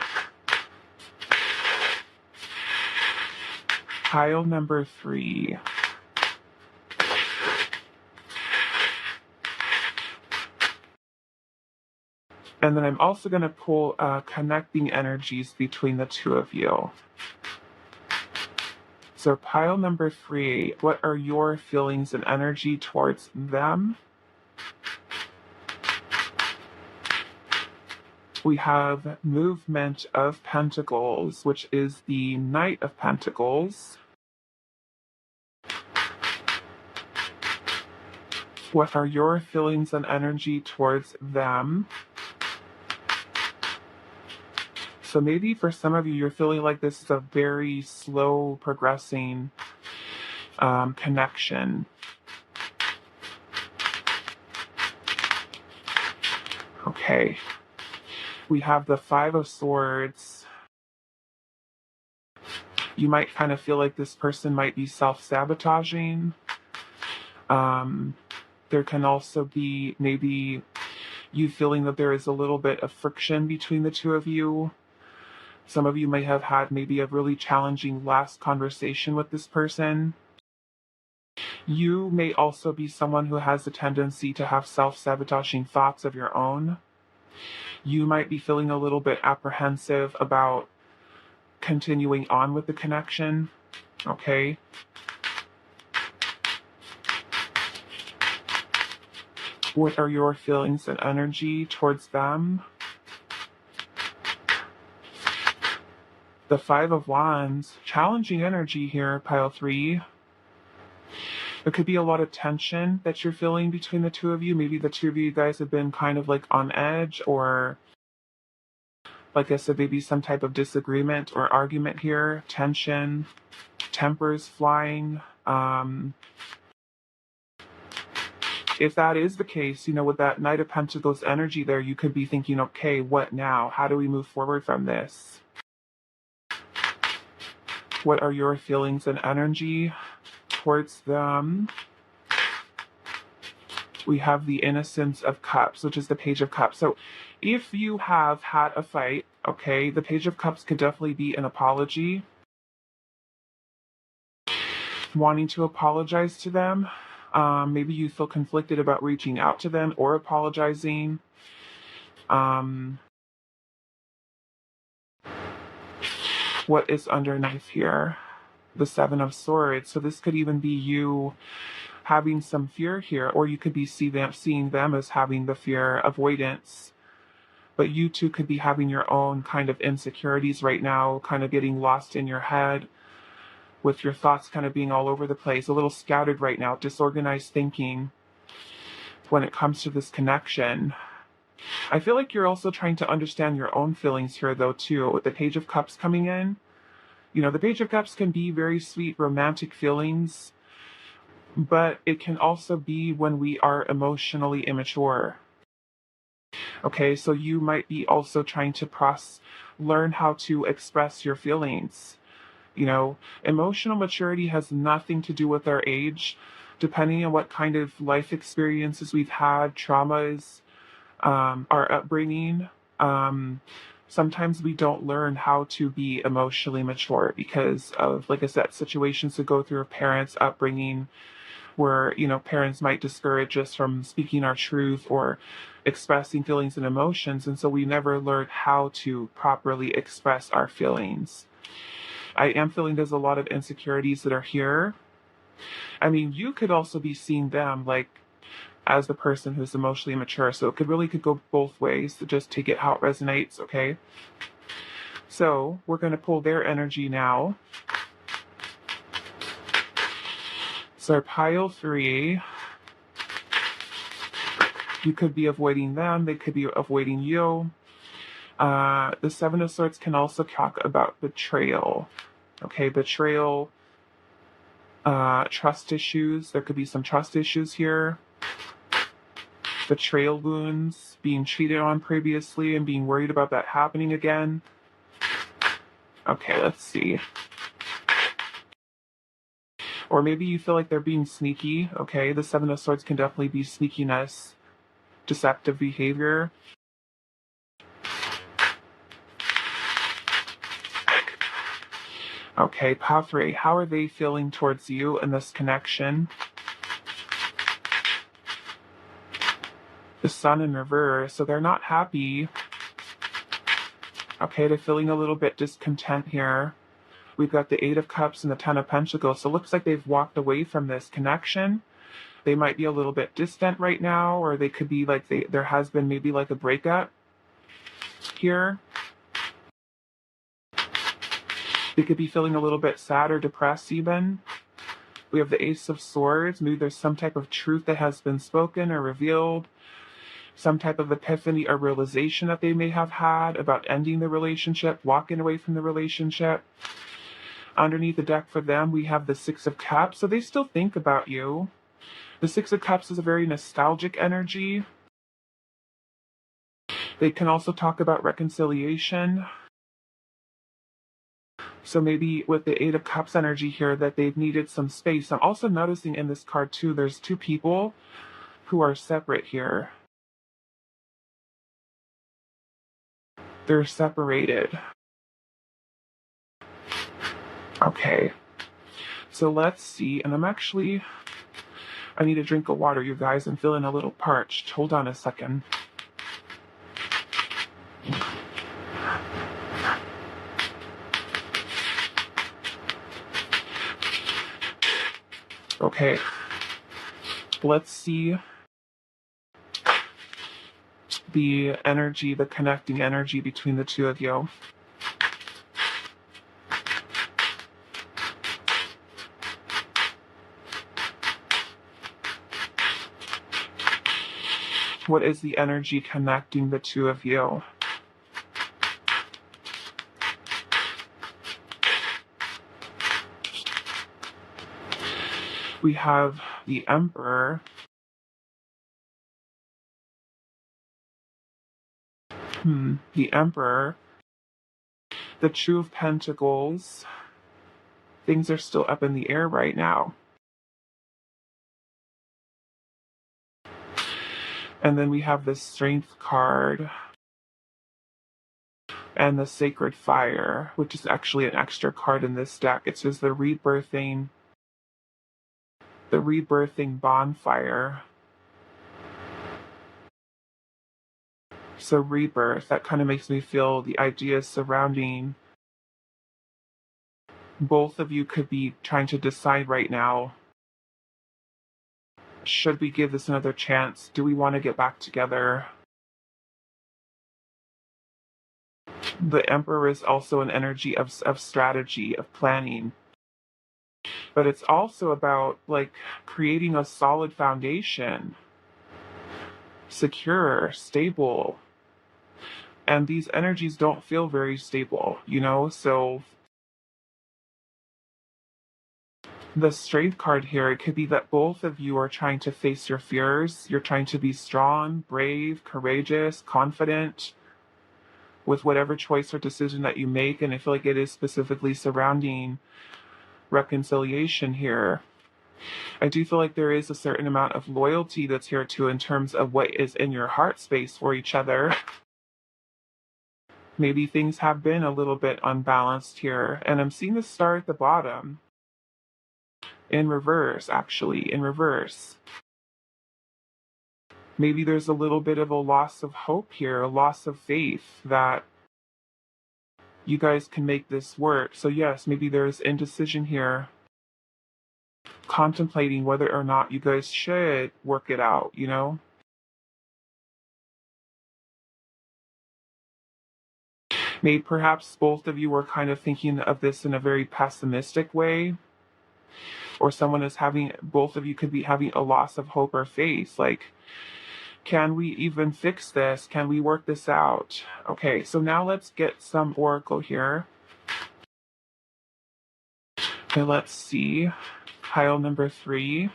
Pile number 3. And then I'm also going to pull connecting energies between the two of you. So pile number 3, what are your feelings and energy towards them? We have movement of pentacles, which is the Knight of Pentacles. What are your feelings and energy towards them? So maybe for some of you, you're feeling like this is a very slow progressing connection. Okay. We have the 5 of Swords. You might kind of feel like this person might be self-sabotaging. There can also be maybe you feeling that there is a little bit of friction between the two of you. Some of you may have had maybe a really challenging last conversation with this person. You may also be someone who has a tendency to have self-sabotaging thoughts of your own. You might be feeling a little bit apprehensive about continuing on with the connection. Okay. What are your feelings and energy towards them? The 5 of Wands, challenging energy here, pile 3. There could be a lot of tension that you're feeling between the two of you. Maybe the two of you guys have been kind of like on edge, or like I said, maybe some type of disagreement or argument here, tension, tempers flying. If that is the case, with that Knight of Pentacles energy there, you could be thinking, okay, what now? How do we move forward from this? What are your feelings and energy towards them? We have the Innocence of Cups, which is the Page of Cups. So if you have had a fight, okay, the Page of Cups could definitely be an apology. Wanting to apologize to them. Maybe you feel conflicted about reaching out to them or apologizing. What is underneath here? The 7 of Swords. So this could even be you having some fear here, or you could be seeing them as having the fear, avoidance. But you too could be having your own kind of insecurities right now, kind of getting lost in your head, with your thoughts kind of being all over the place, a little scattered right now, disorganized thinking when it comes to this connection. I feel like you're also trying to understand your own feelings here, though, too, with the Page of Cups coming in. The Page of Cups can be very sweet, romantic feelings, but it can also be when we are emotionally immature. Okay, so you might be also trying to learn how to express your feelings. Emotional maturity has nothing to do with our age. Depending on what kind of life experiences we've had, traumas, our upbringing, sometimes we don't learn how to be emotionally mature because of, like I said, situations that go through a parent's upbringing where, parents might discourage us from speaking our truth or expressing feelings and emotions. And so we never learn how to properly express our feelings. I am feeling there's a lot of insecurities that are here. I mean, you could also be seeing them like as the person who's emotionally immature. So it could go both ways. So just take it how it resonates, okay? So we're going to pull their energy now. So pile 3. You could be avoiding them. They could be avoiding you. The 7 of Swords can also talk about betrayal. Okay, betrayal, trust issues. There could be some trust issues here. Betrayal wounds, being cheated on previously and being worried about that happening again. Okay, let's see. Or maybe you feel like they're being sneaky. Okay, the Seven of Swords can definitely be sneakiness, deceptive behavior. Okay, path 3. How are they feeling towards you in this connection? The Sun in reverse, so they're not happy. Okay, they're feeling a little bit discontent here. We've got the Eight of Cups and the Ten of Pentacles, so it looks like they've walked away from this connection. They might be a little bit distant right now, or they could be like there has been maybe like a breakup here. They could be feeling a little bit sad or depressed even. We have the Ace of Swords. Maybe there's some type of truth that has been spoken or revealed, some type of epiphany or realization that they may have had about ending the relationship, walking away from the relationship. Underneath the deck for them, we have the Six of Cups. So they still think about you. The Six of Cups is a very nostalgic energy. They can also talk about reconciliation. So maybe with the Eight of Cups energy here that they've needed some space. I'm also noticing in this card too, there's two people who are separate here. They're separated. Okay. So let's see. And I need a drink of water, you guys. I'm feeling a little parched. Hold on a second. Okay. Let's see the energy, the connecting energy between the two of you. What is the energy connecting the two of you? We have the Emperor. The Emperor. The Two of Pentacles. Things are still up in the air right now. And then we have the Strength card. And the Sacred Fire, which is actually an extra card in this deck. It says the rebirthing bonfire. So rebirth, that kind of makes me feel the ideas surrounding both of you could be trying to decide right now, should we give this another chance? Do we want to get back together? The Emperor is also an energy of strategy, of planning. But it's also about like creating a solid foundation, secure, stable. And these energies don't feel very stable, so the Strength card here, it could be that both of you are trying to face your fears. You're trying to be strong, brave, courageous, confident with whatever choice or decision that you make. And I feel like it is specifically surrounding reconciliation here. I do feel like there is a certain amount of loyalty that's here too in terms of what is in your heart space for each other. Maybe things have been a little bit unbalanced here. And I'm seeing the star at the bottom. In reverse, actually, in reverse. Maybe there's a little bit of a loss of hope here, a loss of faith that you guys can make this work. So yes, maybe there's indecision here, contemplating whether or not you guys should work it out, Maybe perhaps both of you were kind of thinking of this in a very pessimistic way, or both of you could be having a loss of hope or faith. Like, can we even fix this? Can we work this out? Okay, so now let's get some oracle here. Okay, let's see. Pile number 3.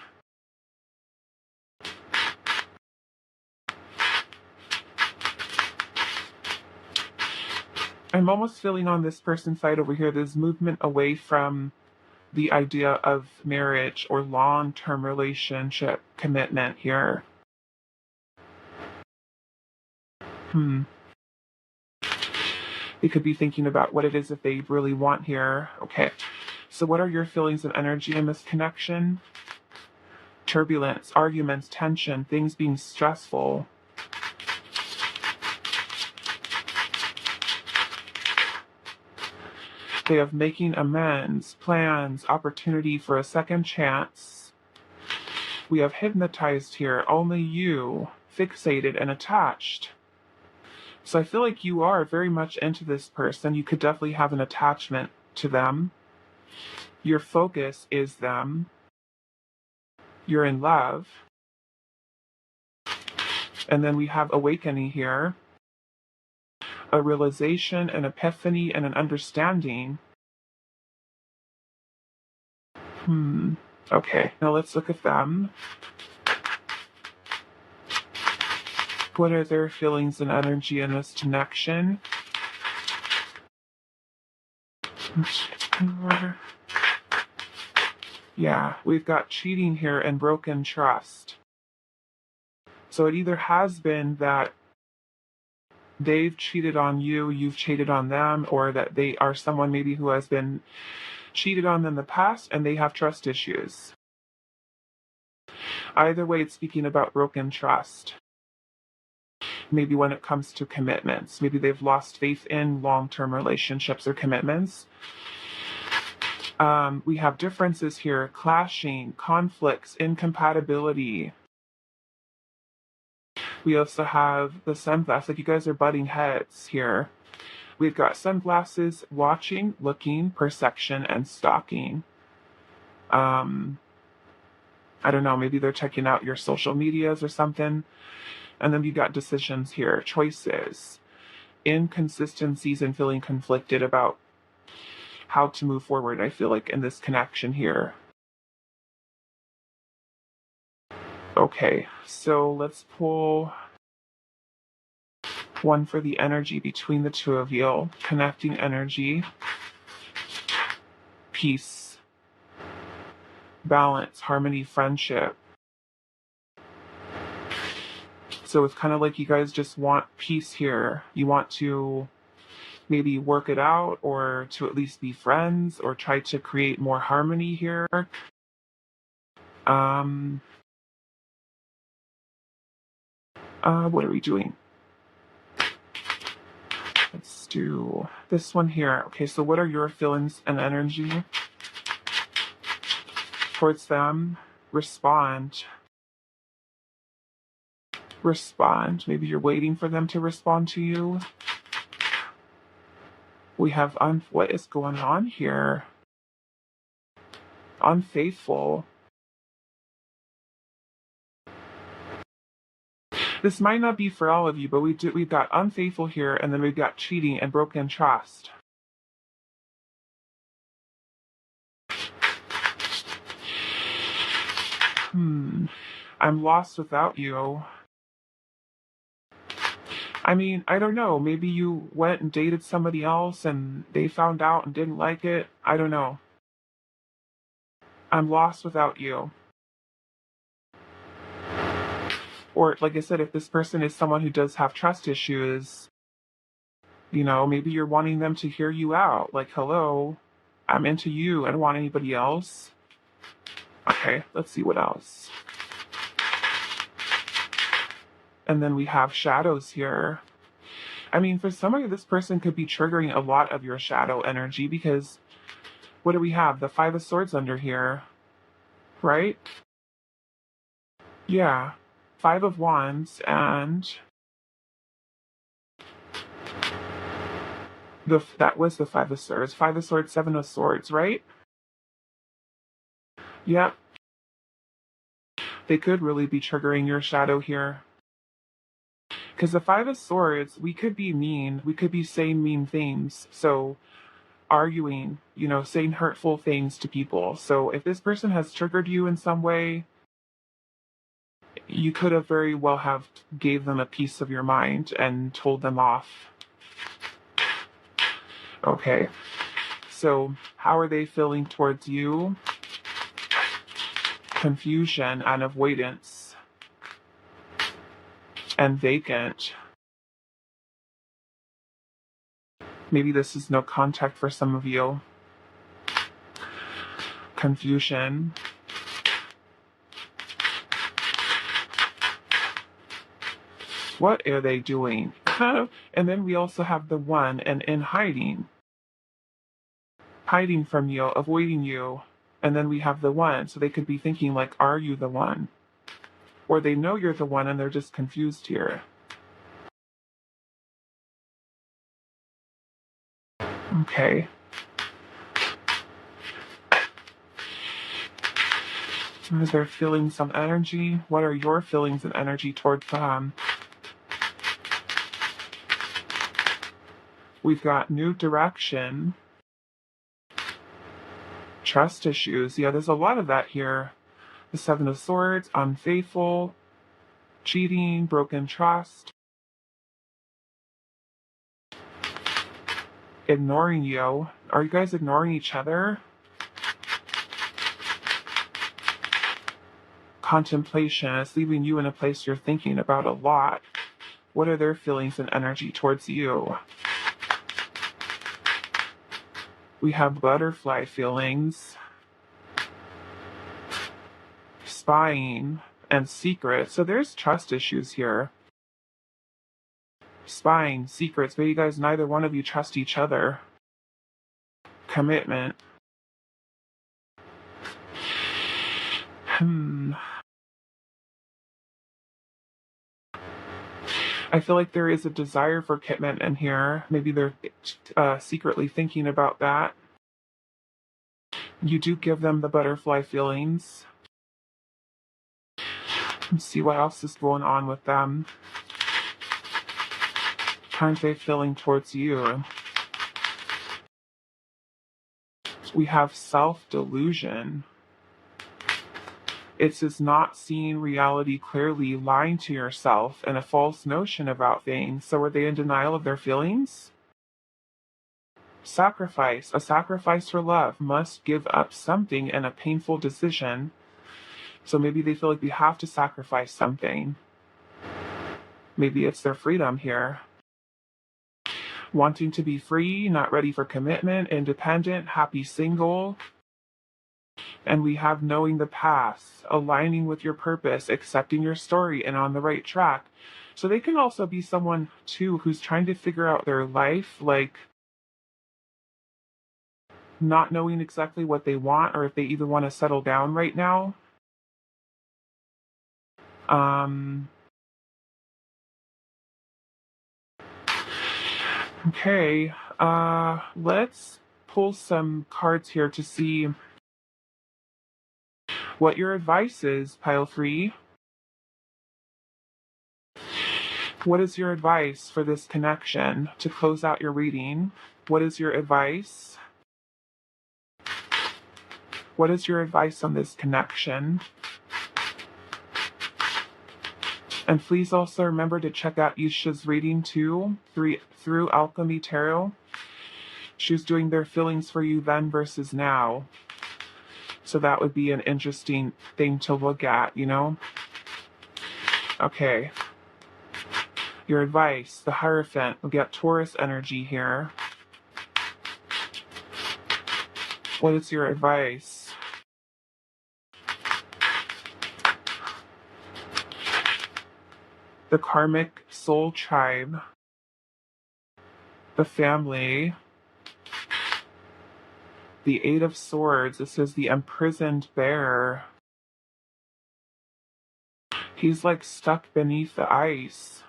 I'm almost feeling on this person's side over here, there's movement away from the idea of marriage or long-term relationship commitment here. Hmm. They could be thinking about what it is that they really want here. Okay. So what are your feelings and energy in this connection? Turbulence, arguments, tension, things being stressful. They have making amends, plans, opportunity for a second chance. We have hypnotized here, only you, fixated and attached. So I feel like you are very much into this person. You could definitely have an attachment to them. Your focus is them. You're in love. And then we have awakening here. A realization, an epiphany, and an understanding. Okay, now let's look at them. What are their feelings and energy in this connection? Yeah, we've got cheating here and broken trust. So it either has been that they've cheated on you, you've cheated on them, or that they are someone maybe who has been cheated on in the past and they have trust issues. Either way, it's speaking about broken trust. Maybe when it comes to commitments, maybe they've lost faith in long-term relationships or commitments. We have differences here, clashing, conflicts, incompatibility. We also have the sunglasses, like you guys are butting heads here. We've got sunglasses, watching, looking, perception, and stalking. I don't know, maybe they're checking out your social medias or something. And then we've got decisions here, choices, inconsistencies, and feeling conflicted about how to move forward. I feel like in this connection here. Okay, so let's pull one for the energy between the two of you. Connecting energy, peace, balance, harmony, friendship. So it's kind of like you guys just want peace here. You want to maybe work it out or to at least be friends or try to create more harmony here. What are we doing? Let's do this one here. Okay, so what are your feelings and energy towards them? Respond. Respond. Maybe you're waiting for them to respond to you. We have what is going on here? Unfaithful. This might not be for all of you, but we've got unfaithful here, and then we've got cheating and broken trust. I'm lost without you. I mean, I don't know. Maybe you went and dated somebody else and they found out and didn't like it. I don't know. I'm lost without you. Or, like I said, if this person is someone who does have trust issues, maybe you're wanting them to hear you out. Like, hello, I'm into you. I don't want anybody else. Okay, let's see what else. And then we have shadows here. I mean, for some of you, this person could be triggering a lot of your shadow energy because what do we have? The Five of Swords under here, right? Yeah. Five of Wands and that was the Five of Swords. Five of Swords, Seven of Swords, right? Yep. They could really be triggering your shadow here. Because the Five of Swords, we could be mean. We could be saying mean things. So arguing, saying hurtful things to people. So if this person has triggered you in some way, you could have very well have gave them a piece of your mind and told them off. Okay. So how are they feeling towards you? Confusion and avoidance. And vacant. Maybe this is no contact for some of you. Confusion. What are they doing? And then we also have the one and in hiding. Hiding from you, avoiding you. And then we have the one. So they could be thinking like, are you the one? Or they know you're the one and they're just confused here. Okay. Is there feeling some energy? What are your feelings and energy towards them? We've got new direction. Trust issues. Yeah, there's a lot of that here. The Seven of Swords, unfaithful, cheating, broken trust, ignoring you. Are you guys ignoring each other? Contemplation is leaving you in a place you're thinking about a lot. What are their feelings and energy towards you? We have butterfly feelings, spying, and secrets. So there's trust issues here. Spying, secrets. Maybe you guys, neither one of you trust each other. Commitment. I feel like there is a desire for commitment in here. Maybe they're secretly thinking about that. You do give them the butterfly feelings. Let's see what else is going on with them. How are they feeling towards you? We have self-delusion. It's just not seeing reality clearly, lying to yourself, and a false notion about things. So are they in denial of their feelings? Sacrifice. A sacrifice for love must give up something in a painful decision. So maybe they feel like they have to sacrifice something. Maybe it's their freedom here. Wanting to be free, not ready for commitment, independent, happy single. And we have knowing the past, aligning with your purpose, accepting your story, and on the right track. So they can also be someone, too, who's trying to figure out their life, like not knowing exactly what they want or if they even want to settle down right now. Okay, let's pull some cards here to see what your advice is, pile 3. What is your advice for this connection to close out your reading? What is your advice? What is your advice on this connection? And please also remember to check out Isha's reading too, through Alchemy Tarot. She's doing their feelings for you then versus now. So that would be an interesting thing to look at, you know? Okay. Your advice, the Hierophant. We'll get Taurus energy here. What is your advice? The Karmic Soul Tribe. The Family. The Eight of Swords. This is the Imprisoned Bear. He's like stuck beneath the ice.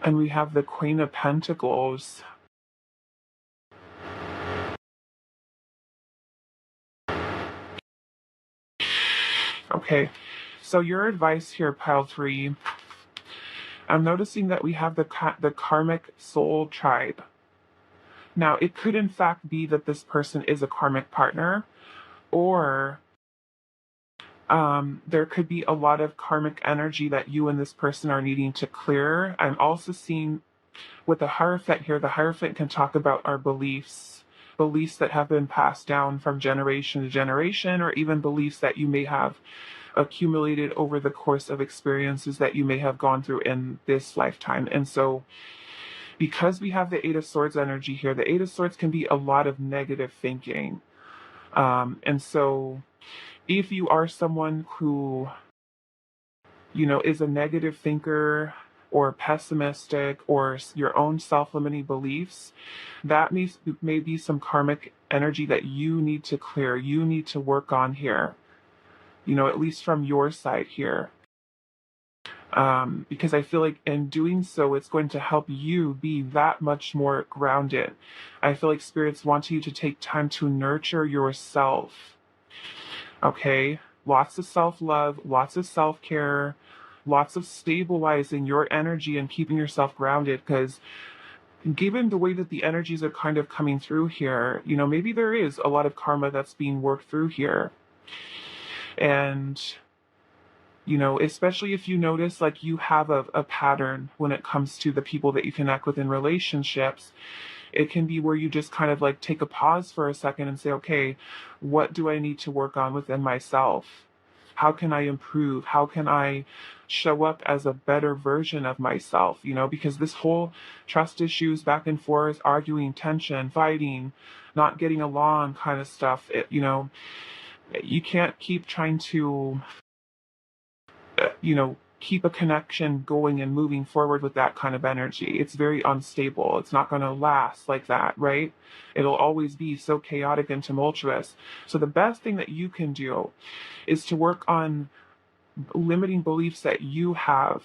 And we have the Queen of Pentacles. Okay, so your advice here, pile 3. I'm noticing that we have the Karmic Soul Tribe. Now, it could in fact be that this person is a karmic partner, or There could be a lot of karmic energy that you and this person are needing to clear. I'm also seeing with the Hierophant here, the Hierophant can talk about our beliefs, beliefs that have been passed down from generation to generation, or even beliefs that you may have accumulated over the course of experiences that you may have gone through in this lifetime. And so, because we have the Eight of Swords energy here, the Eight of Swords can be a lot of negative thinking. And so, if you are someone who, is a negative thinker or pessimistic or your own self-limiting beliefs, that may be some karmic energy that you need to clear, you need to work on here, at least from your side here. Because I feel like in doing so, it's going to help you be that much more grounded. I feel like spirits want you to take time to nurture yourself. Okay? Lots of self-love, lots of self-care, lots of stabilizing your energy and keeping yourself grounded, because given the way that the energies are kind of coming through here, maybe there is a lot of karma that's being worked through here. And especially if you notice like you have a pattern when it comes to the people that you connect with in relationships, it can be where you just kind of like take a pause for a second and say, okay, what do I need to work on within myself? How can I improve? How can I show up as a better version of myself? Because this whole trust issues, back and forth, arguing, tension, fighting, not getting along kind of stuff, you can't keep trying to keep a connection going and moving forward with that kind of energy. It's very unstable. It's not going to last like that, right? It'll always be so chaotic and tumultuous. So the best thing that you can do is to work on limiting beliefs that you have,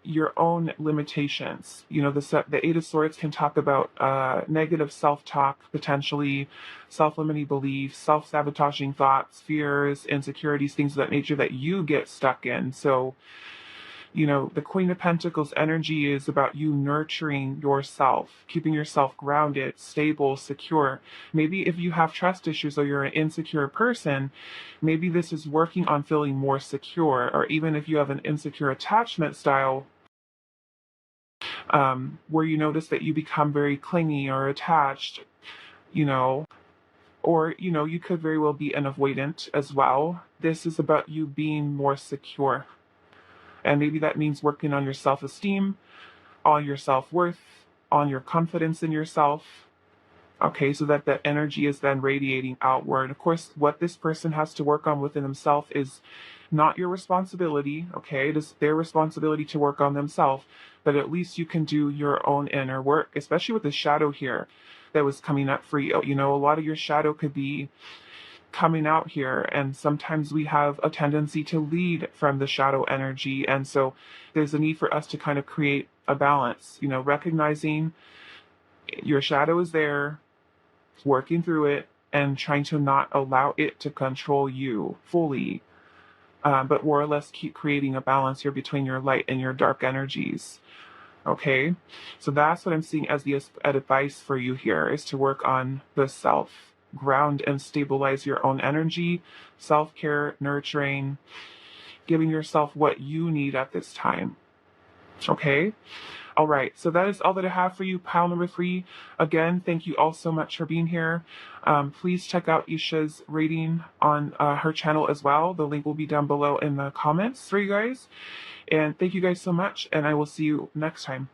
your own limitations. The Eight of Swords can talk about negative self-talk, potentially self-limiting beliefs, self-sabotaging thoughts, fears, insecurities, things of that nature that you get stuck in. So, the Queen of Pentacles energy is about you nurturing yourself, keeping yourself grounded, stable, secure. Maybe if you have trust issues or you're an insecure person, maybe this is working on feeling more secure. Or even if you have an insecure attachment style, where you notice that you become very clingy or attached, or, you could very well be an avoidant as well. This is about you being more secure. And maybe that means working on your self-esteem, on your self-worth, on your confidence in yourself. Okay, so that that energy is then radiating outward. Of course, what this person has to work on within themselves is not your responsibility, okay? It is their responsibility to work on themselves, but at least you can do your own inner work, especially with the shadow here that was coming up for you. A lot of your shadow could be coming out here, and sometimes we have a tendency to lead from the shadow energy, and so there's a need for us to kind of create a balance, recognizing your shadow is there, working through it, and trying to not allow it to control you fully, but more or less keep creating a balance here between your light and your dark energies. Okay, so that's what I'm seeing as the advice for you here, is to work on the self, ground and stabilize your own energy, self-care, nurturing, giving yourself what you need at this time. Okay? All right, so that is all that I have for you, pile number 3. Again, thank you all so much for being here. Please check out Isha's reading on her channel as well. The link will be down below in the comments for you guys. And thank you guys so much, and I will see you next time.